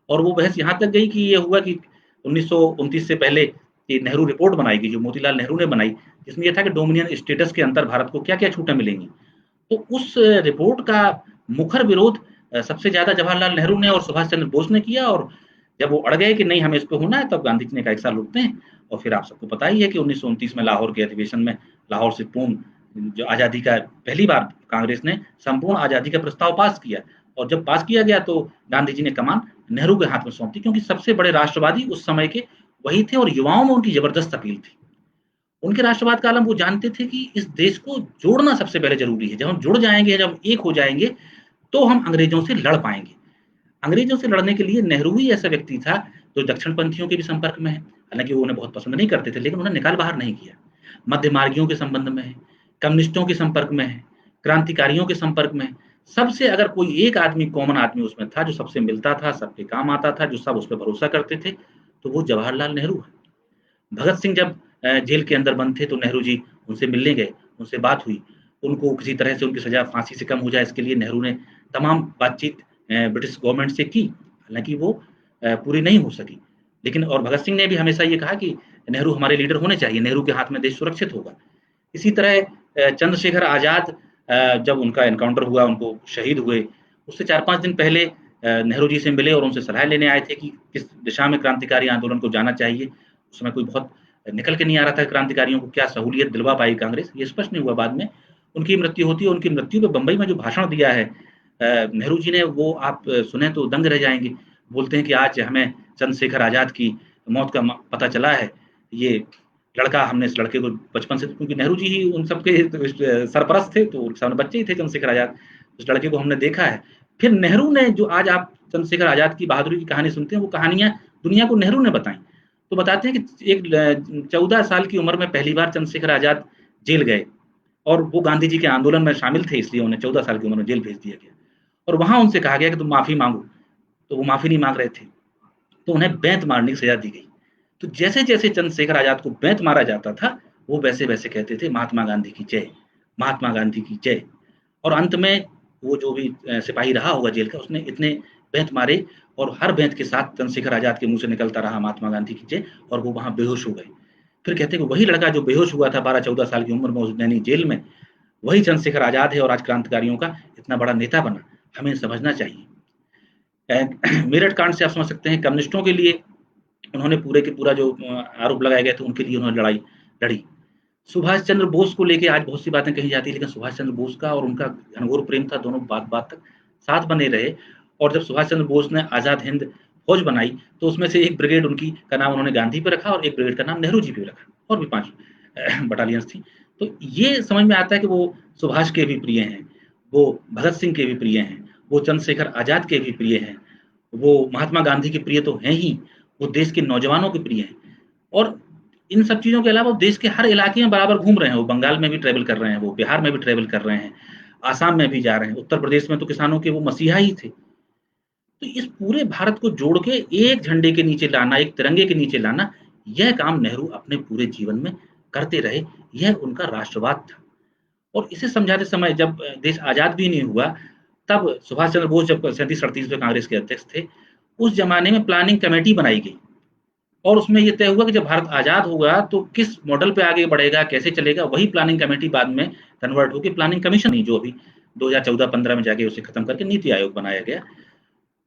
और वो बहस यहाँ तक गई कि ये हुआ कि 1929 से पहले ये नेहरू रिपोर्ट बनाई गई, जो मोतीलाल नेहरू ने बनाई, जिसमें ये था कि डोमिनियन स्टेटस के अंदर भारत को क्या-क्या छूटें मिलेंगी। तो उस रिपोर्ट का मुखर विरोध सबसे ज़्यादा जवाहरलाल नेहरू ने और सुभाष चंद्र बोस ने किया और जब वो अड़ गए कि नहीं हमें इस पे होना है, तब गांधी जी ने कहा 1 साल रुकते हैं और फिर आप सबको पता ही है कि 1929 में लाहौर के अधिवेशन में लाहौर से पूर्ण जो आज़ादी का पहली बार कांग्रेस ने संपूर्ण आज़ादी का प्रस्ताव पास किया, और जब पास किया गया तो गांधी जी ने कमान नेहरू के हाथ में सौंप दी, क्योंकि सबसे बड़े राष्ट्रवादी उस समय के वही थे और युवाओं में उनकी जबरदस्त अपील थी। उनके राष्ट्रवाद का आलम वो जानते थे कि इस देश को जोड़ना सबसे पहले ज़रूरी है। जब हम जुड़ जाएँगे, जब एक हो जाएँगे, तो हम अंग्रेज़ों से लड़ पाएँगे। अंग्रेज़ों से लड़ने के लिए नेहरू ही ऐसा व्यक्ति था जो दक्षिणपंथियों के भी संपर्क में है। हालाँकि वो उन्हें बहुत पसंद नहीं करते थे, लेकिन उन्हें निकाल बाहर नहीं किया। मध्य मार्गियों के संबंध में है, कम्युनिस्टों के संपर्क में है, क्रांतिकारियों के संपर्क में है। सबसे अगर कोई एक आदमी, कॉमन आदमी उसमें था जो सबसे मिलता था, सबके काम आता था, जो सब उस पे भरोसा करते थे, तो वो जवाहरलाल नेहरू है। भगत सिंह जब जेल के अंदर बंद थे तो नेहरू जी उनसे मिलने गए, उनसे बात हुई। उनको किसी तरह से उनकी सज़ा फांसी से कम हो जाए, इसके लिए नेहरू ने तमाम बातचीत ब्रिटिश गवर्नमेंट से की। हालाँकि वो पूरी नहीं हो सकी। लेकिन और भगत सिंह ने भी हमेशा ये कहा कि नेहरू हमारे लीडर होने चाहिए, नेहरू के हाथ में देश सुरक्षित होगा। इसी तरह चंद्रशेखर आज़ाद जब उनका एनकाउंटर हुआ, उनको शहीद हुए, उससे 4-5 दिन पहले नेहरू जी से मिले और उनसे सलाह लेने आए थे कि किस दिशा में क्रांतिकारी आंदोलन को जाना चाहिए। उस समय कोई बहुत निकल के नहीं आ रहा था क्रांतिकारियों को क्या सहूलियत दिलवा पाई कांग्रेस, ये स्पष्ट नहीं हुआ बाद में। उनकी मृत्यु होती है, उनकी मृत्यु पे बम्बई में जो भाषण दिया है नेहरू जी ने, वो आप सुने तो दंग रह जाएँगे। बोलते हैं कि आज हमें चंद्रशेखर आज़ाद की मौत का पता चला है। ये लड़का, हमने इस लड़के को बचपन से, क्योंकि नेहरू जी ही उन सबके सरपरस्त थे, तो उनके सामने बच्चे ही थे चंद्रशेखर आज़ाद। उस लड़के को हमने देखा है। फिर नेहरू ने, जो आज आप चंद्रशेखर आज़ाद की बहादुरी की कहानी सुनते हैं, वो कहानियाँ दुनिया को नेहरू ने बताई। तो बताते हैं कि एक 14 साल की उम्र में पहली बार चंद्रशेखर आज़ाद जेल गए, और वो गांधी जी के आंदोलन में शामिल थे, इसलिए उन्हें 14 साल की उम्र में जेल भेज दिया गया। और वहाँ उनसे कहा गया कि तुम माफ़ी माँगो, तो वो माफ़ी नहीं माँग रहे थे, तो उन्हें बेंत मारने की सज़ा दी गई। तो जैसे-जैसे चंद्रशेखर आज़ाद को बेंत मारा जाता था, वो वैसे-वैसे कहते थे महात्मा गांधी की जय, महात्मा गांधी की जय। और अंत में वो जो भी सिपाही रहा होगा जेल का, उसने इतने बेंत मारे, और हर बेंत के साथ चंद्रशेखर आज़ाद के मुँह से निकलता रहा महात्मा गांधी की जय, और वो वहाँ बेहोश हो गए। फिर कहते हैं कि वही लड़का जो बेहोश हुआ था 12-14 साल की उम्र में उस नैनी जेल में, वही चंद्रशेखर आज़ाद है और आज क्रांतिकारियों का इतना बड़ा नेता बना। हमें समझना चाहिए। मेरठ कांड से आप समझ सकते हैं, कम्युनिस्टों के लिए उन्होंने पूरे के पूरा जो आरोप लगाए गए थे, उनके लिए उन्होंने लड़ाई लड़ी। सुभाष चंद्र बोस को लेके आज बहुत सी बातें कही जाती है, लेकिन सुभाष चंद्र बोस का और उनका घनघोर प्रेम था, दोनों बात-बात तक साथ बने रहे। और जब सुभाष चंद्र बोस ने आज़ाद हिंद फौज बनाई, तो उसमें से एक ब्रिगेड उनकी का नाम उन्होंने गांधी पे रखा और एक ब्रिगेड का नाम नेहरू जी पे रखा, और भी 5 बटालियंस थी। तो ये समझ में आता है कि वो सुभाष के भी प्रिय हैं, वो भगत सिंह के भी प्रिय हैं, वो चंद्रशेखर आज़ाद के भी प्रिय हैं, वो महात्मा गांधी के प्रिय तो हैं ही, वो देश के नौजवानों के प्रिय हैं। और इन सब चीज़ों के अलावा वो देश के हर इलाके में बराबर घूम रहे हैं, वो बंगाल में भी ट्रैवल कर रहे हैं, वो बिहार में भी ट्रैवल कर रहे हैं, आसाम में भी जा रहे हैं, उत्तर प्रदेश में तो किसानों के वो मसीहा ही थे। तो इस पूरे भारत को जोड़ के एक झंडे के नीचे लाना, एक तिरंगे के नीचे लाना, यह काम नेहरू अपने पूरे जीवन में करते रहे, यह उनका राष्ट्रवाद था। और इसे समझाते समय जब देश आज़ाद भी नहीं हुआ, तब सुभाष चंद्र बोस जब 37-38 में कांग्रेस के अध्यक्ष थे, उस ज़माने में प्लानिंग कमेटी बनाई गई। और उसमें ये तय हुआ कि जब भारत आज़ाद होगा तो किस मॉडल पे आगे बढ़ेगा, कैसे चलेगा, वही प्लानिंग कमेटी बाद में कन्वर्ट होके प्लानिंग कमीशन हुई, जो अभी 2014-15 में जाके उसे खत्म करके नीति आयोग बनाया गया।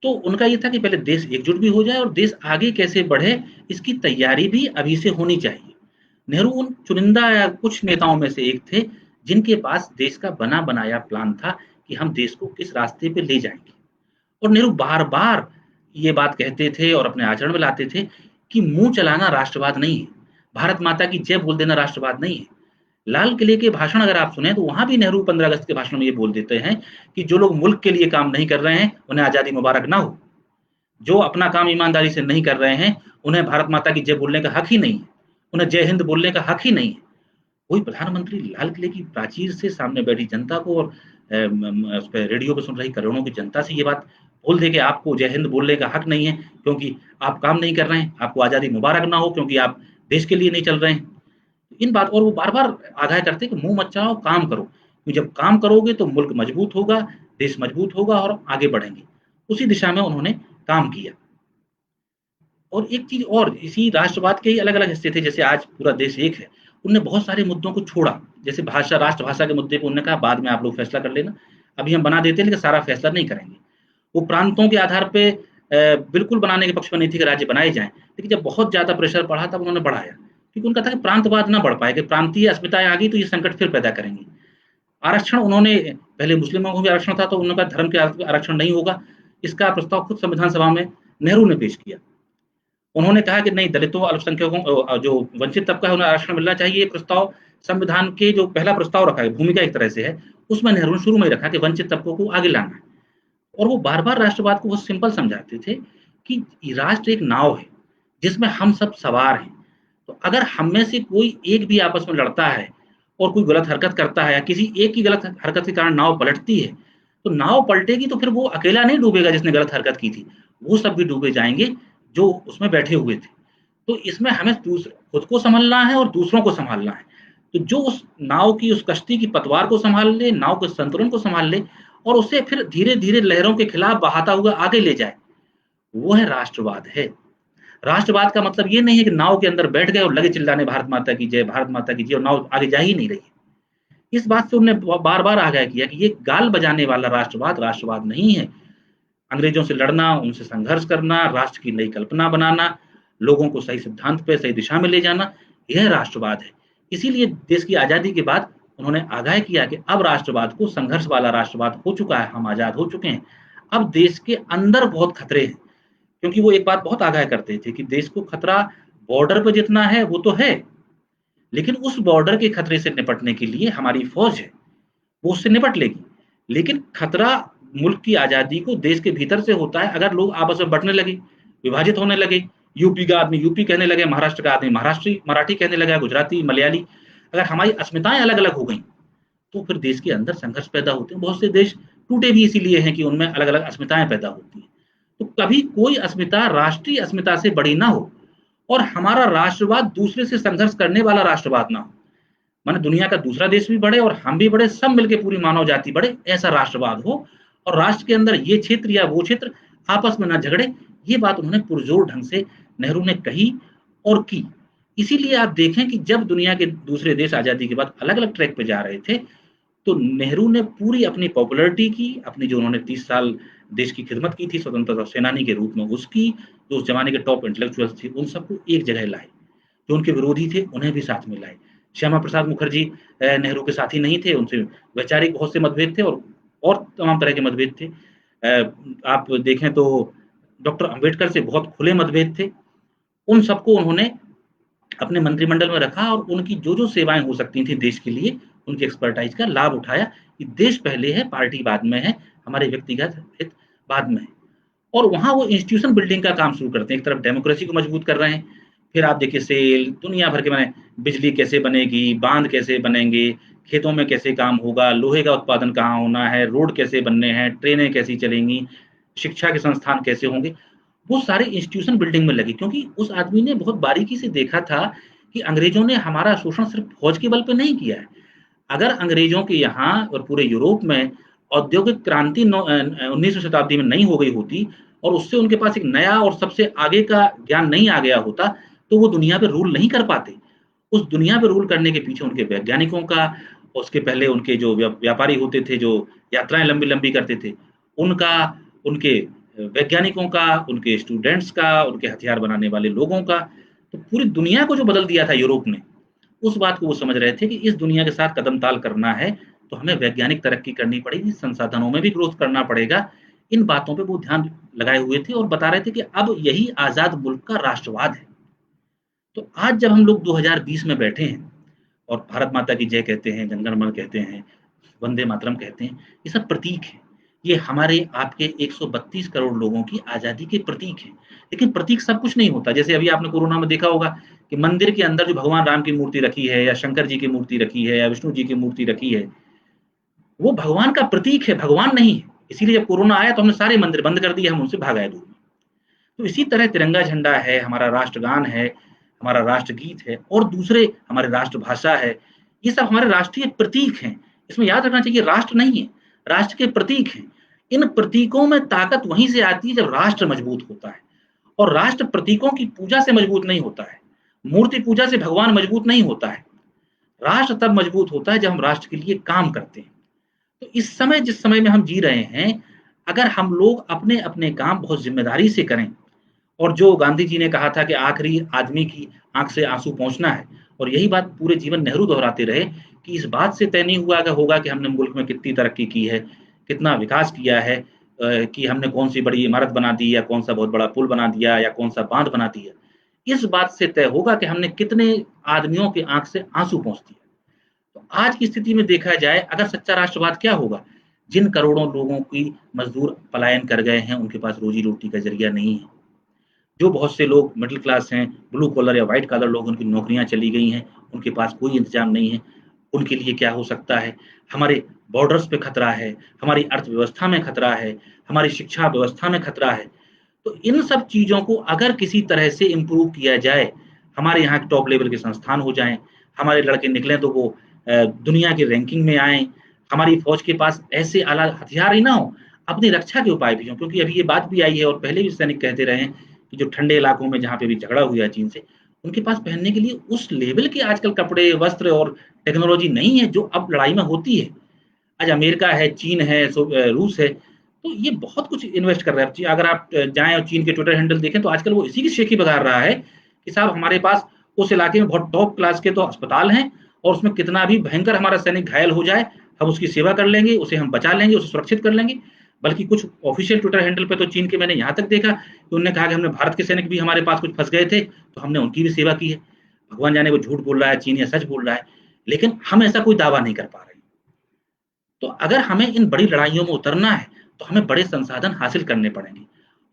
तो उनका ये था कि पहले देश एकजुट भी हो जाए और देश आगे कैसे बढ़े, इसकी तैयारी भी अभी से होनी चाहिए। नेहरू उन चुनिंदा या कुछ नेताओं में से एक थे, जिनके पास देश का बना-बनाया प्लान था कि हम देश को किस रास्ते पे ले जाएँगे। और नेहरू बार-बार ये बात कहते थे और अपने आचरण में लाते थे कि मुँह चलाना राष्ट्रवाद नहीं है। भारत माता की जय बोल देना राष्ट्रवाद नहीं है। लाल किले के भाषण अगर आप सुने, तो वहाँ भी नेहरू 15 अगस्त के भाषण में ये बोल देते हैं कि जो लोग मुल्क के लिए काम नहीं कर रहे हैं, उन्हें आज़ादी मुबारक ना हो। जो अपना काम ईमानदारी से नहीं कर रहे हैं, उन्हें भारत माता की जय बोलने का हक ही नहीं है। उन्हें जय हिंद बोलने का हक ही नहीं है। वही प्रधानमंत्री लाल किले की प्राचीर से सामने बैठी जनता को और उस पे रेडियो पे सुन रही करोड़ों की जनता से ये बात बोल दे कि आपको जय हिंद बोलने का हक नहीं है, क्योंकि आप काम नहीं कर रहे हैं, आपको आज़ादी मुबारक ना हो क्योंकि आप देश के लिए नहीं चल रहे हैं। इन बात और वो बार-बार आगाह करते हैं कि मुँह मत चढ़ाओ, काम करो। क्योंकि जब काम करोगे तो मुल्क मजबूत होगा, देश मजबूत होगा और आगे बढ़ेंगे। उसी दिशा में उन्होंने काम किया। और एक चीज़ और, इसी राष्ट्रवाद के ही अलग-अलग हिस्से थे, जैसे आज पूरा देश एक है। उन्होंने बहुत सारे मुद्दों को छोड़ा, जैसे भाषा, राष्ट्रभाषा के मुद्दे पे उन्होंने कहा बाद में आप लोग फैसला कर लेना, अभी हम बना देते हैं लेकिन सारा फैसला नहीं करेंगे। वो प्रांतों के आधार पे बिल्कुल बनाने के पक्ष में नहीं थी कि राज्य बनाए जाएँ, लेकिन जब बहुत ज़्यादा प्रेशर पड़ा तब उन्होंने बढ़ाया। क्योंकि उनका था कि प्रांतवाद ना बढ़ पाए, कि प्रांतीय अस्मिताएँ आ गई तो ये संकट फिर पैदा करेंगी। आरक्षण उन्होंने पहले मुस्लिमों को भी आरक्षण था, तो उन्होंने कहा धर्म के आरक्षण नहीं होगा। इसका प्रस्ताव खुद संविधान सभा में नेहरू ने पेश किया। उन्होंने कहा कि नहीं, दलितों, अल्पसंख्यकों जो वंचित तबका है उन्हें आरक्षण मिलना चाहिए। ये प्रस्ताव संविधान के जो पहला प्रस्ताव रखा है, भूमिका एक तरह से है, उसमें नेहरू ने शुरू में ही रखा कि वंचित तबकों को आगे लाना है। और वो बार-बार राष्ट्रवाद को बहुत सिंपल समझाते थे कि राष्ट्र एक नाव है, जिसमें हम सब सवार हैं। तो अगर हम में से कोई एक भी आपस में लड़ता है और कोई गलत हरकत करता है या किसी एक की गलत हरकत के कारण नाव पलटती है, तो नाव पलटेगी तो फिर वो अकेला नहीं डूबेगा जिसने गलत हरकत की थी, वो सब भी डूबे जाएँगे जो उसमें बैठे हुए थे। तो इसमें हमें खुद को सँभलना है और दूसरों को सँभालना है। तो जो उस नाव की, उस कश्ती की पतवार को सँभाल ले, नाव के संतुलन को सँभाल ले और उसे फिर धीरे-धीरे लहरों के खिलाफ बहाता हुआ आगे ले जाए, वो है राष्ट्रवाद है। राष्ट्रवाद का मतलब ये नहीं है कि नाव के अंदर बैठ गए और लगे चिल्लाने भारत माता की जय, भारत माता की जय, और नाव आगे जा ही नहीं रही है। इस बात से उन्होंने बार-बार आगाह किया कि ये गाल बजाने वाला राष्ट्रवाद, राष्ट्रवाद नहीं है। अंग्रेजों से लड़ना, उनसे संघर्ष करना, राष्ट्र की नई कल्पना बनाना, लोगों को सही सिद्धांत पे, सही दिशा में ले जाना, यह राष्ट्रवाद है। इसीलिए देश की आज़ादी के बाद उन्होंने आगाह किया कि अब राष्ट्रवाद को, संघर्ष वाला राष्ट्रवाद हो चुका है, हम आज़ाद हो चुके हैं। अब देश के अंदर बहुत खतरे हैं, क्योंकि वो एक बात बहुत आगाह करते थे कि देश को खतरा बॉर्डर पे जितना है, वो तो है, लेकिन उस बॉर्डर के खतरे से निपटने के लिए हमारी फ़ौज है, वो उससे निपट लेगी। लेकिन खतरा मुल्क की आज़ादी को देश के भीतर से होता है, अगर लोग आपस में बँटने लगे, विभाजित होने लगे, यूपी का आदमी यूपी कहने लगे, महाराष्ट्र का आदमी महाराष्ट्री मराठी कहने लगा, गुजराती, मलयाली, अगर हमारी अस्मिताएँ अलग-अलग हो गईं, तो फिर देश के अंदर संघर्ष पैदा होते हैं। बहुत से देश टूटे भी इसीलिए हैं कि उनमें अलग-अलग अस्मिताएँ पैदा होती हैं। तो कभी कोई अस्मिता राष्ट्रीय अस्मिता से बड़ी ना हो और हमारा राष्ट्रवाद दूसरे से संघर्ष करने वाला राष्ट्रवाद ना हो। माने दुनिया का दूसरा देश भी बढ़े और हम भी बढ़े, सब मिलके पूरी मानव जाति बढ़े, ऐसा राष्ट्रवाद हो और राष्ट्र के अंदर ये क्षेत्र या वो क्षेत्र आपस में ना झगड़े। ये बात उन्होंने पुरज़ोर ढंग से नेहरू ने कही और की। इसीलिए आप देखें कि जब दुनिया के दूसरे देश आज़ादी के बाद अलग-अलग ट्रैक पे जा रहे थे, तो नेहरू ने पूरी अपनी पॉपुलैरिटी की, अपनी जो उन्होंने 30 साल देश की खिदमत की थी स्वतंत्रता सेनानी के रूप में उसकी, जो उस ज़माने के टॉप इंटेलेक्चुअल्स थे, उन सबको एक जगह लाए। जो उनके विरोधी थे, उन्हें भी साथ में लाए। श्यामा प्रसाद मुखर्जी नेहरू के साथी नहीं थे, उनसे वैचारिक बहुत से मतभेद थे और तमाम तरह के मतभेद थे। आप देखें तो डॉक्टर अम्बेडकर से बहुत खुले मतभेद थे। उन सबको उन्होंने अपने मंत्रिमंडल में रखा और उनकी जो-जो सेवाएँ हो सकती थी देश के लिए, उनकी एक्सपर्टाइज़ का लाभ उठाया कि देश पहले है, पार्टी बाद में है, हमारे व्यक्तिगत हित बाद में है। और वहाँ वो इंस्टीट्यूशन बिल्डिंग का काम शुरू करते हैं। एक तरफ डेमोक्रेसी को मजबूत कर रहे हैं, फिर आप देखिए सेल, दुनिया भर के माने बिजली कैसे बनेगी, बाँध कैसे बनेंगे, खेतों में कैसे काम होगा, लोहे का उत्पादन कहाँ होना है, रोड कैसे बनने हैं, ट्रेनें कैसी चलेंगी, शिक्षा के संस्थान कैसे होंगे। वो सारे इंस्टीट्यूशन बिल्डिंग में लगे क्योंकि उस आदमी ने बहुत बारीकी से देखा था कि अंग्रेज़ों ने हमारा शोषण सिर्फ़ फ़ौज के बल पे नहीं किया है। अगर अंग्रेज़ों के यहाँ और पूरे यूरोप में औद्योगिक क्रांति 19वीं शताब्दी में नहीं हो गई होती और उससे उनके पास एक नया और सबसे आगे का ज्ञान नहीं आ गया होता, तो वो दुनिया पे रूल नहीं कर पाते। उस दुनिया पे रूल करने के पीछे उनके वैज्ञानिकों का, उसके पहले उनके जो व्यापारी होते थे, जो यात्राएँ लंबी-लंबी करते थे, उनका, उनके वैज्ञानिकों का, उनके स्टूडेंट्स का, उनके हथियार बनाने वाले लोगों का, तो पूरी दुनिया को जो बदल दिया था यूरोप ने, उस बात को वो समझ रहे थे कि इस दुनिया के साथ कदम-ताल करना है, तो हमें वैज्ञानिक तरक्की करनी पड़ेगी, संसाधनों में भी ग्रोथ करना पड़ेगा। इन बातों पे वो ध्यान लगाए हुए थे और बता रहे थे कि अब यही आज़ाद मुल्क का राष्ट्रवाद है। तो आज जब हम लोग 2020 में बैठे हैं और भारत माता की जय कहते हैं, जन गण मन कहते हैं, वंदे मातरम कहते हैं, ये सब प्रतीक हैं। ये हमारे आपके 132 करोड़ लोगों की आज़ादी के प्रतीक हैं। लेकिन प्रतीक सब कुछ नहीं होता। जैसे अभी आपने कोरोना में देखा होगा कि मंदिर के अंदर जो भगवान राम की मूर्ति रखी है या शंकर जी की मूर्ति रखी है या विष्णु जी की मूर्ति रखी है, वो भगवान का प्रतीक है, भगवान नहीं है। इसीलिए जब कोरोना आया तो हमने सारे मंदिर बंद कर दिए, हम उनसे भाग आए दूर में। तो इसी तरह तिरंगा झंडा है, हमारा राष्ट्रगान है, हमारा राष्ट्रगीत है और दूसरे हमारे राष्ट्रभाषा है। ये सब हमारे राष्ट्रीय प्रतीक हैं। इसमें याद रखना चाहिए राष्ट्र नहीं है, राष्ट्र के प्रतीक हैं। इन प्रतीकों में ताकत वहीं से आती है जब राष्ट्र मजबूत होता है और राष्ट्र प्रतीकों की पूजा से मजबूत नहीं होता है। मूर्ति पूजा से भगवान मजबूत नहीं होता है। राष्ट्र तब मजबूत होता है जब हम राष्ट्र के लिए काम करते हैं। तो इस समय जिस समय में हम जी रहे हैं, अगर हम लोग अपने-अपने काम बहुत ज़िम्मेदारी से करें और जो गांधी जी ने कहा था कि आखिरी आदमी की आँख से आँसू पोंछना है, और यही बात पूरे जीवन नेहरू दोहराते रहे कि इस बात से तय नहीं हुआ होगा कि हमने मुल्क में कितनी तरक्की की है, कितना विकास किया है, कि हमने कौन-सी बड़ी इमारत बना दी या कौन-सा बहुत बड़ा पुल बना दिया या कौन-सा बाँध बना दिया। इस बात से तय होगा कि हमने कितने आदमियों की आँख से आँसू पोंछ दिए। तो आज की स्थिति में देखा जाए, अगर सच्चा राष्ट्रवाद क्या होगा? जिन करोड़ों लोगों की मज़दूर पलायन कर गए हैं, उनके पास रोज़ी-रोटी का ज़रिया नहीं है। जो बहुत से लोग मिडल क्लास हैं, ब्लू कॉलर या व्हाइट कॉलर लोग, उनकी नौकरियाँ चली गई हैं, उनके पास कोई इंतज़ाम नहीं है, उनके लिए क्या हो सकता है? हमारे बॉर्डर्स पे खतरा है, हमारी अर्थव्यवस्था में खतरा है, हमारी शिक्षा व्यवस्था में खतरा है। तो इन सब चीज़ों को अगर किसी तरह से इम्प्रूव किया जाए, हमारे यहाँ टॉप लेवल के संस्थान हो जाएँ, हमारे लड़के निकलें तो वो दुनिया की रैंकिंग में आएँ, हमारी फ़ौज के पास ऐसे आला हथियार ही ना हों, अपनी रक्षा के उपाय भी हों। क्योंकि अभी ये बात भी आई है और पहले भी सैनिक कहते रहे हैं कि जो ठंडे इलाकों में जहाँ पे भी झगड़ा हुआ है चीन से, उनके पास पहनने के लिए उस लेवल के आजकल कपड़े, वस्त्र और टेक्नोलॉजी नहीं है, जो अब लड़ाई में होती है। आज अमेरिका है, चीन है, रूस है, तो ये बहुत कुछ इन्वेस्ट कर रहा है। जी, अगर आप जाएँ और चीन के ट्विटर हैंडल देखें तो आजकल वो इसी की शेखी बघार रहा है कि साहब हमारे पास उस इलाके में बहुत टॉप क्लास के तो अस्पताल हैं और उसमें कितना भी भयंकर हमारा सैनिक घायल हो जाए, हम उसकी सेवा कर लेंगे, उसे हम बचा लेंगे, उसे सुरक्षित कर लेंगे। बल्कि कुछ ऑफ़िशियल ट्विटर हैंडल पे तो चीन के मैंने यहाँ तक देखा कि उन्होंने कहा कि हमने भारत के सैनिक भी हमारे पास कुछ फँस गए थे, तो हमने उनकी भी सेवा की है। भगवान जाने वो झूठ बोल रहा है चीन या सच बोल रहा है, लेकिन हम ऐसा कोई दावा नहीं कर पा रहे हैं। तो अगर हमें इन बड़ी लड़ाइयों में उतरना है, तो हमें बड़े संसाधन हासिल करने पड़ेंगे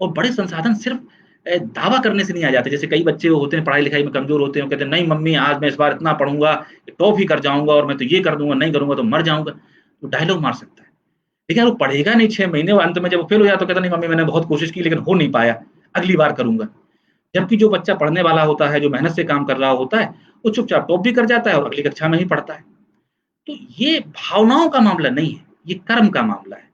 और बड़े संसाधन सिर्फ़ दावा करने से नहीं आ जाते। जैसे कई बच्चे होते हैं पढ़ाई-लिखाई में कमज़ोर होते हैं, वो कहते हैं, "नहीं मम्मी आज मैं इस बार इतना पढ़ूँगा, टॉप ही कर जाऊँगा और मैं तो ये कर दूँगा, नहीं करूँगा तो मर जाऊँगा।" वो डायलॉग मार सकता है। लेकिन वो पढ़ेगा नहीं 6 महीने और अंत में जब वो फेल हो जाता है तो कहता है, "नहीं मम्मी मैंने बहुत कोशिश की लेकिन हो नहीं पाया, अगली बार करूँगा।" जबकि जो बच्चा पढ़ने वाला होता है, जो मेहनत से काम कर रहा होता है, वो चुपचाप टॉप भी कर जाता है और अगली कक्षा में ही पढ़ता है। तो ये भावनाओं का मामला नहीं है, ये कर्म का मामला है।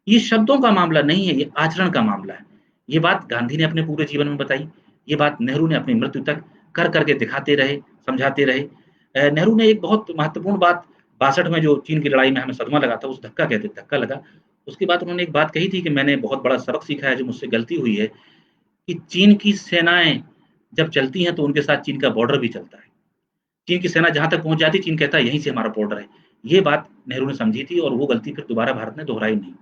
ये शब्दों का मामला नहीं है, ये आचरण का मामला है। ये बात गांधी ने अपने पूरे जीवन में बताई, ये बात नेहरू ने अपनी मृत्यु तक कर के दिखाते रहे, समझाते रहे। नेहरू ने एक बहुत महत्वपूर्ण बात 62 में जो चीन की लड़ाई में हमें सदमा लगा था, उस धक्का कहते धक्का लगा। उसके बाद उन्होंने एक बात कही थी कि मैंने बहुत बड़ा सबक सीखा है, जो मुझसे गलती हुई है, कि चीन की सेनाएँ जब चलती हैं, तो उनके साथ चीन का बॉर्डर भी चलता है। चीन की सेना जहाँ तक पहुँच जाती, चीन कहता है यहीं से हमारा बॉर्डर है। ये बात नेहरू ने समझी थी और वो गलती फिर दोबारा भारत ने दोहराई नहीं।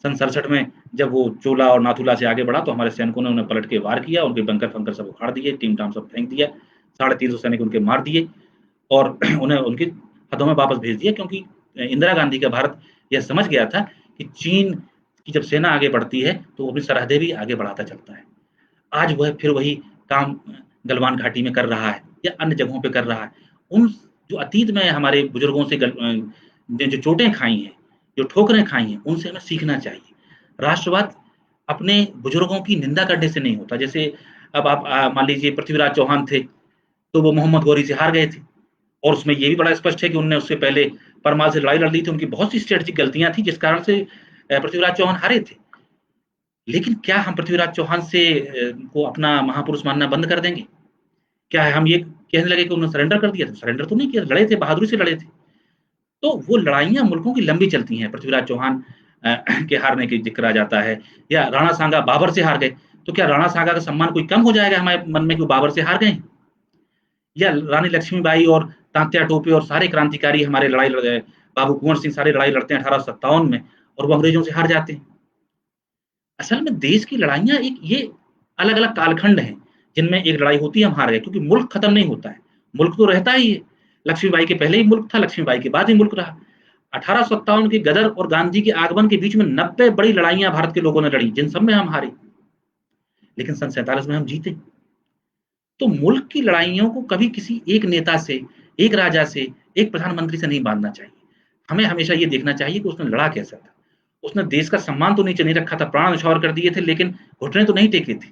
सन 67 में जब वो चोला और नाथुला से आगे बढ़ा तो हमारे सैनिकों ने उन्हें पलट के वार किया, उनके बंकर-फंकर सब उखाड़ दिए, टीम-टाम सब फेंक दिया, 350 सैनिक उनके मार दिए और उन्हें उनकी हदों में वापस भेज दिया क्योंकि इंदिरा गांधी का भारत यह समझ गया था कि चीन की जब सेना आगे बढ़ती है, तो वो अपनी सरहदें भी आगे बढ़ाता चलता है। आज वह फिर वही काम गलवान घाटी में कर रहा है या अन्य जगहों पे कर रहा है। उन जो अतीत में हमारे बुजुर्गों से ने जो चोटें खाई हैं, जो ठोकरें खाई हैं, उनसे हमें सीखना चाहिए। राष्ट्रवाद अपने बुजुर्गों की निंदा करने से नहीं होता। जैसे अब आप मान लीजिए पृथ्वीराज चौहान थे, तो वो मोहम्मद गौरी से हार गए थे और उसमें ये भी बड़ा स्पष्ट है कि उन्होंने उससे पहले परमार से लड़ाई लड़ ली थी। उनकी बहुत सी स्ट्रैटेजिक गलतियाँ थी जिस कारण से पृथ्वीराज चौहान हारे थे। लेकिन क्या हम पृथ्वीराज चौहान से को अपना महापुरुष मानना बंद कर देंगे? क्या है हम ये कहने लगे कि उन्होंने सरेंडर कर दिया था? सरेंडर तो नहीं किया, लड़े थे, बहादुरी से लड़े थे। तो वो लड़ाइयाँ मुल्कों की लंबी चलती हैं। पृथ्वीराज चौहान के हारने की ज़िक्र आ जाता है या राणा सांगा बाबर से हार गए, तो क्या राणा सांगा का सम्मान कोई कम हो जाएगा हमारे मन में कि वो बाबर से हार गए हैं? या रानी लक्ष्मीबाई और तात्या टोपे और सारे क्रांतिकारी हमारे लड़ाई लड़ गए, बाबू कुँवर सिंह सारे लड़ाई लड़ते हैं 1857 में और वो अंग्रेज़ों से हार जाते हैं। असल में देश की लड़ाइयाँ एक ये अलग-अलग कालखंड हैं, जिनमें एक लड़ाई होती है, हम हार गए क्योंकि मुल्क खत्म नहीं होता है। मुल्क तो रहता ही है। लक्ष्मीबाई के पहले ही मुल्क था, लक्ष्मीबाई के बाद भी मुल्क रहा। 1857 के गदर और गांधी के आगमन के बीच में 90 बड़ी लड़ाइयाँ भारत के लोगों ने लड़ी, जिन सब में हम हारे। लेकिन सन 47 में हम जीते। तो मुल्क की लड़ाइयों को कभी किसी एक नेता से, एक राजा से, एक प्रधानमंत्री से नहीं बाँधना चाहिए। हमें हमेशा ये देखना चाहिए कि उसने लड़ा कैसा था। उसने देश का सम्मान तो नीचे नहीं रखा था, प्राण न्यौछावर कर दिए थे, लेकिन घुटने तो नहीं टेके थे।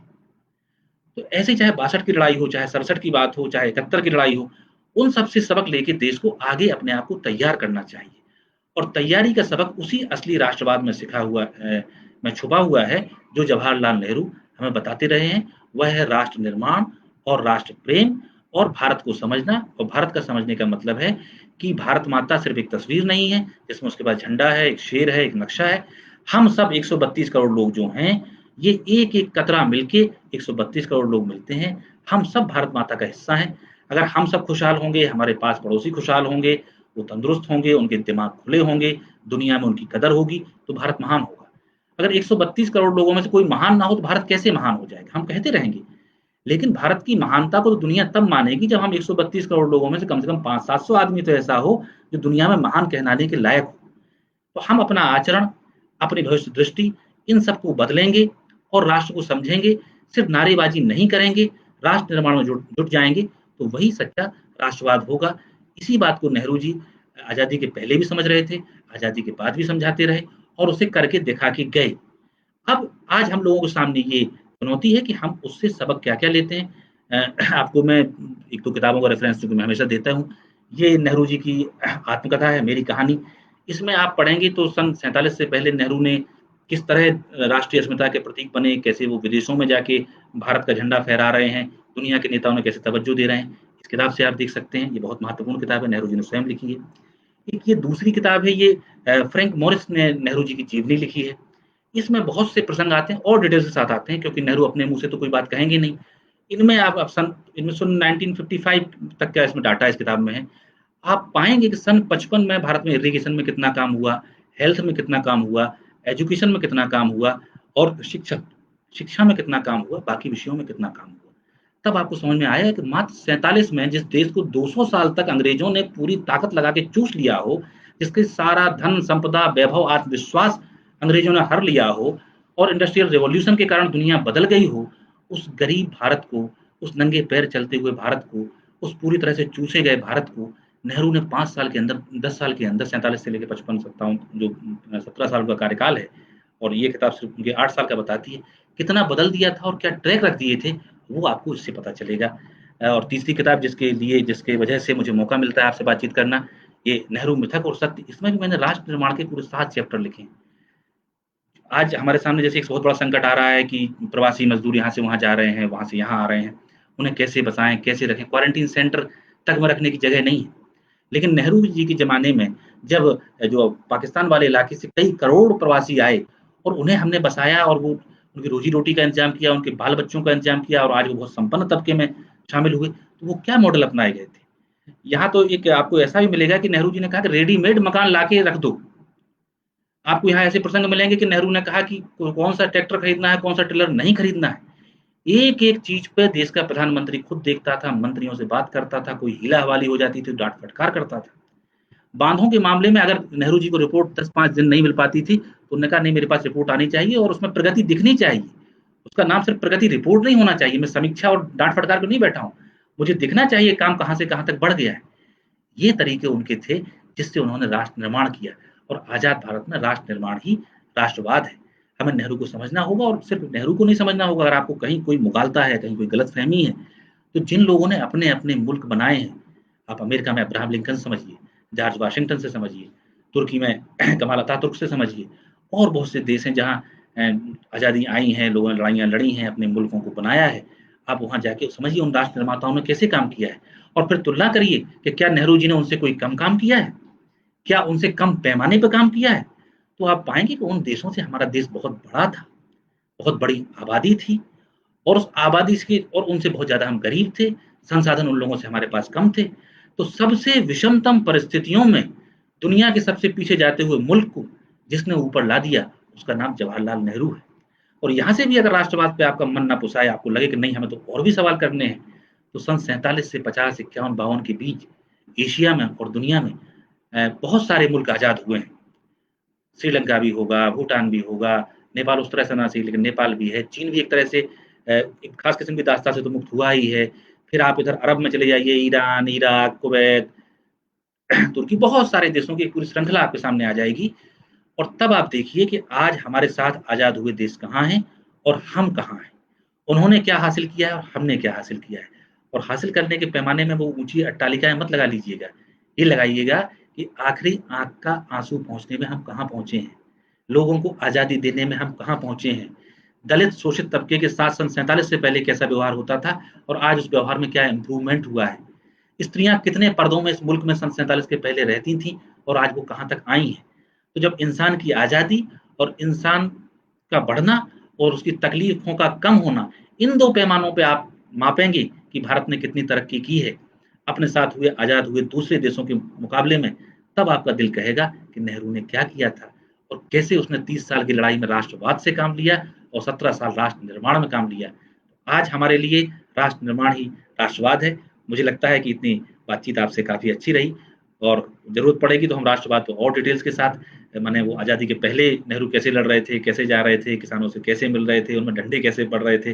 तो ऐसे ही चाहे 62 की लड़ाई हो, चाहे 67 की बात हो, चाहे 71 की लड़ाई हो, उन सब से सबक लेके देश को आगे अपने आप को तैयार करना चाहिए। और तैयारी का सबक उसी असली राष्ट्रवाद में सिखा हुआ में छुपा हुआ है, जो जवाहरलाल नेहरू हमें बताते रहे हैं। वह है राष्ट्र निर्माण और राष्ट्र प्रेम और भारत को समझना। और भारत का समझने का मतलब है कि भारत माता सिर्फ़ एक तस्वीर नहीं है, जिसमें उसके पास झंडा है, एक शेर है, एक नक्शा है। हम सब 132 करोड़ लोग जो हैं, ये एक-एक कतरा मिलके 132 करोड़ लोग मिलते हैं। हम सब भारत माता का हिस्सा हैं। अगर हम सब खुशहाल होंगे, हमारे पास पड़ोसी खुशहाल होंगे, वो तंदुरुस्त होंगे, उनके दिमाग खुले होंगे, दुनिया में उनकी कदर होगी, तो भारत महान होगा। अगर 132 करोड़ लोगों में से कोई महान ना हो, तो भारत कैसे महान हो जाएगा? हम कहते रहेंगे। लेकिन भारत की महानता को तो दुनिया तब मानेगी जब हम 132 करोड़ लोगों में से कम 500-700 आदमी तो ऐसा हो, जो दुनिया में महान कहलाने के लायक हो। तो हम अपना आचरण, अपनी भविष्य दृष्टि इन सबको बदलेंगे और राष्ट्र को समझेंगे, सिर्फ नारेबाजी नहीं करेंगे, राष्ट्र निर्माण में जुट जुट जाएँगे, तो वही सच्चा राष्ट्रवाद होगा। इसी बात को नेहरू जी आज़ादी के पहले भी समझ रहे थे, आज़ादी के बाद भी समझाते रहे और उसे करके दिखा के गए। अब आज हम लोगों के सामने ये चुनौती है कि हम उससे सबक क्या-क्या लेते हैं। आपको मैं 1-2 किताबों का रेफ़रेंस चूँकि मैं हमेशा देता हूँ। ये नेहरू जी की आत्मकथा है, मेरी कहानी। इसमें आप पढ़ेंगे तो सन 47 से पहले नेहरू ने किस तरह राष्ट्रीय अस्मिता के प्रतीक बने, कैसे वो विदेशों में जाके भारत का झंडा फहरा रहे हैं, दुनिया के नेताओं ने कैसे तवज्जो दे रहे हैं। इस किताब से आप देख सकते हैं, ये बहुत महत्वपूर्ण किताब है, नेहरू जी ने स्वयं लिखी है। एक ये दूसरी किताब है, ये फ्रैंक मोरिस ने नेहरू जी की जीवनी लिखी है। इसमें बहुत से प्रसंग आते हैं और डिटेल्स के साथ आते हैं क्योंकि नेहरू अपने मुँह से तो कोई बात कहेंगे नहीं। इनमें आप सन इनमें सन 1955 तक का इसमें डाटा इस किताब में है। आप पाएँगे कि सन 55 में भारत में इरिगेशन में कितना काम हुआ, हेल्थ में कितना काम हुआ, एजुकेशन में कितना काम हुआ और शिक्षा में कितना काम हुआ, बाकी विषयों में कितना काम हुआ। तब आपको समझ में आया कि मात्र 47 में जिस देश को 200 साल तक अंग्रेज़ों ने पूरी ताकत लगा के चूस लिया हो, जिसके सारा धन, संपदा, वैभव, आत्मविश्वास अंग्रेज़ों ने हर लिया हो और इंडस्ट्रियल रिवॉल्यूशन के कारण दुनिया बदल गई हो, उस गरीब भारत को, उस नंगे पैर चलते हुए भारत को, उस पूरी तरह से चूसे गए भारत को नेहरू ने 5 साल के अंदर 10 साल के अंदर 47 से लेके 55-57 जो 17 साल का कार्यकाल है और ये किताब सिर्फ़ उनके 8 साल का बताती है, कितना बदल दिया था और क्या ट्रैक रख दिए थे, वो आपको इससे पता चलेगा। और तीसरी किताब जिसके वजह से मुझे मौका मिलता है आपसे बातचीत करना, ये नेहरू मिथक और सत्य, इसमें भी मैंने राष्ट्र निर्माण के पूरे 7 चैप्टर लिखे हैं। आज हमारे सामने जैसे एक बहुत बड़ा संकट आ रहा है कि प्रवासी मज़दूर यहाँ से वहाँ जा रहे हैं, वहाँ से यहाँ आ रहे हैं। उन्हें कैसे बसाएँ, कैसे रखें? क्वारंटाइन सेंटर तक में रखने की जगह नहीं है। लेकिन नेहरू जी के ज़माने में जब जो पाकिस्तान वाले इलाके से कई करोड़ प्रवासी आए और उन्हें हमने बसाया और वो उनकी रोज़ी-रोटी का इंतज़ाम किया, उनके बाल-बच्चों का इंतज़ाम किया और आज वो बहुत संपन्न तबके में शामिल हुए, तो वो क्या मॉडल अपनाए गए थे? यहाँ तो एक आपको ऐसा भी मिलेगा कि नेहरू जी ने कहा कि रेडीमेड मकान लाके रख दो। आपको यहाँ ऐसे प्रसंग मिलेंगे कि नेहरू ने कहा कि कौन-सा ट्रैक्टर खरीदना है, कौन-सा टिलर नहीं खरीदना है। एक-एक चीज़ पे देश का प्रधानमंत्री खुद देखता था, मंत्रियों से बात करता था, कोई हीला-हवाली हो जाती थी, डाँट-फटकार करता था। बाँधों के मामले में अगर नेहरू जी को रिपोर्ट 10-5 दिन नहीं मिल पाती थी, तो उन्होंने कहा नहीं मेरे पास रिपोर्ट आनी चाहिए और उसमें प्रगति दिखनी चाहिए। उसका नाम सिर्फ़ प्रगति रिपोर्ट नहीं होना चाहिए, मैं समीक्षा और डाँट-फटकार पे नहीं बैठा हूँ। मुझे दिखना चाहिए काम कहाँ से कहाँ तक बढ़ गया है। ये तरीके उनके थे, जिससे उन्होंने राष्ट्र निर्माण किया और आज़ाद भारत में राष्ट्र निर्माण ही राष्ट्रवाद है। हमें नेहरू को समझना होगा और सिर्फ़ नेहरू को नहीं समझना होगा, अगर आपको कहीं कोई मुग़ालता है, कहीं कोई गलतफ़हमी है, तो जिन लोगों ने अपने-अपने मुल्क बनाए हैं, आप अमेरिका में अब्राहम लिंकन से समझिए, जॉर्ज वाशिंगटन से समझिए, तुर्की में कमाल अतातुर्क से समझिए और बहुत से देश हैं जहाँ आज़ादी आई हैं, लोगों ने लड़ाइयाँ लड़ी हैं, अपने मुल्कों को बनाया है। आप वहाँ जाके समझिए उन राष्ट्र निर्माताओं ने कैसे काम किया है और फिर तुलना करिए कि क्या नेहरू जी ने उनसे कोई कम काम किया है? क्या उनसे कम पैमाने पे काम किया है? तो आप पाएँगे कि उन देशों से हमारा देश बहुत बड़ा था, बहुत बड़ी आबादी थी और उस आबादी से और उनसे बहुत ज़्यादा हम गरीब थे, संसाधन उन लोगों से हमारे पास कम थे। तो सबसे विषमतम परिस्थितियों में दुनिया के सबसे पीछे जाते हुए मुल्क को जिसने ऊपर ला दिया, उसका नाम जवाहरलाल नेहरू है। और यहाँ से भी अगर राष्ट्रवाद पे आपका मन ना पुसाए, आपको लगे कि नहीं हमें तो और भी सवाल करने हैं, तो सन 47 से 50, 51, 52 के बीच एशिया में और दुनिया में बहुत सारे मुल्क आज़ाद हुए हैं। श्रीलंका भी होगा, भूटान भी होगा, नेपाल उस तरह से ना सही लेकिन नेपाल भी है, चीन भी एक तरह से एक खास किस्म की दास्ता से तो मुक्त हुआ ही है। फिर आप इधर अरब में चले जाइए, ईरान, इराक, कुवैत, तुर्की बहुत सारे देशों की एक पूरी श्रृंखला आपके सामने आ जाएगी और तब आप देखिए कि आज हमारे साथ आज़ाद हुए देश कहाँ हैं और हम कहाँ हैं। उन्होंने क्या हासिल किया है और हमने क्या हासिल किया है। और हासिल करने के पैमाने में वो ऊँची अट्टालिकाएँ मत लगा लीजिएगा। ये लगाइएगा कि आखिरी आँख का आँसू पहुँचने में हम कहाँ पहुँचे हैं। लोगों को आज़ादी देने में हम कहाँ पहुँचे हैं। दलित शोषित तबके के साथ सन 47 से पहले कैसा व्यवहार होता था और आज उस व्यवहार में क्या इम्प्रूवमेंट हुआ है। स्त्रियाँ कितने पर्दों में इस मुल्क में सन 47 के पहले रहती थीं और आज वो कहाँ तक आई हैं। तो जब इंसान की आज़ादी और इंसान का बढ़ना और उसकी तकलीफ़ों का कम होना, इन 2 पैमानों पे आप मापेंगे कि भारत ने कितनी तरक्की की है, अपने साथ हुए आज़ाद हुए दूसरे देशों के मुकाबले में, तब आपका दिल कहेगा कि नेहरू ने क्या किया था और कैसे उसने 30 साल की लड़ाई में राष्ट्रवाद से काम लिया और 17 साल राष्ट्र निर्माण में काम लिया। आज हमारे लिए राष्ट्र निर्माण ही राष्ट्रवाद है। मुझे लगता है कि इतनी बातचीत आपसे काफ़ी अच्छी रही और ज़रूरत पड़ेगी तो हम राष्ट्रवाद को और डिटेल्स के साथ माने वो आज़ादी के पहले नेहरू कैसे लड़ रहे थे, कैसे जा रहे थे, किसानों से कैसे मिल रहे थे, उनमें डंडे कैसे पड़ रहे थे,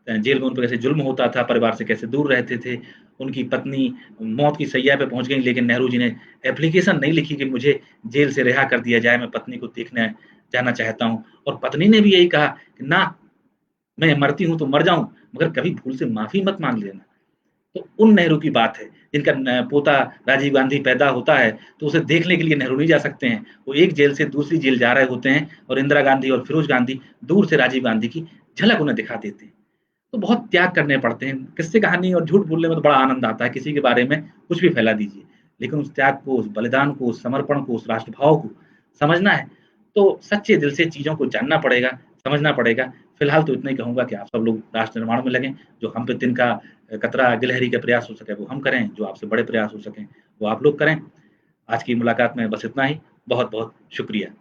जेल में उन पे कैसे ज़ुल्म होता था, परिवार से कैसे दूर रहते थे। उनकी पत्नी मौत की शैय्या पे पहुँच गईं, लेकिन नेहरू जी ने एप्लीकेशन नहीं लिखी कि मुझे जेल से रिहा कर दिया जाए, मैं पत्नी को देखने जाना चाहता हूँ और पत्नी ने भी यही कहा कि ना, मैं मरती हूँ तो मर जाऊँ, मगर कभी भूल से माफ़ी मत माँग लेना। तो उन नेहरू की बात है, जिनका पोता राजीव गांधी पैदा होता है, तो उसे देखने के लिए नेहरू नहीं जा सकते हैं। वो एक जेल से दूसरी जेल जा रहे होते हैं और इंदिरा गांधी और फिरोज गांधी दूर से राजीव गांधी की झलक उन्हें दिखा देते हैं। तो बहुत त्याग करने पड़ते हैं। किस्से कहानी और झूठ बोलने में तो बड़ा आनंद आता है, किसी के बारे में कुछ भी फैला दीजिए। लेकिन उस त्याग को, उस बलिदान को, उस समर्पण को, उस राष्ट्रभाव को समझना है, तो सच्चे दिल से चीज़ों को जानना पड़ेगा, समझना पड़ेगा। फिलहाल तो इतना ही कहूँगा कि आप सब लोग राष्ट्र निर्माण में लगें, जो हम पे तिनका कतरा गिलहरी का प्रयास हो सके वो हम करें, जो आपसे बड़े प्रयास हो सकें वो आप लोग करें। आज की मुलाकात में बस इतना ही। बहुत-बहुत शुक्रिया।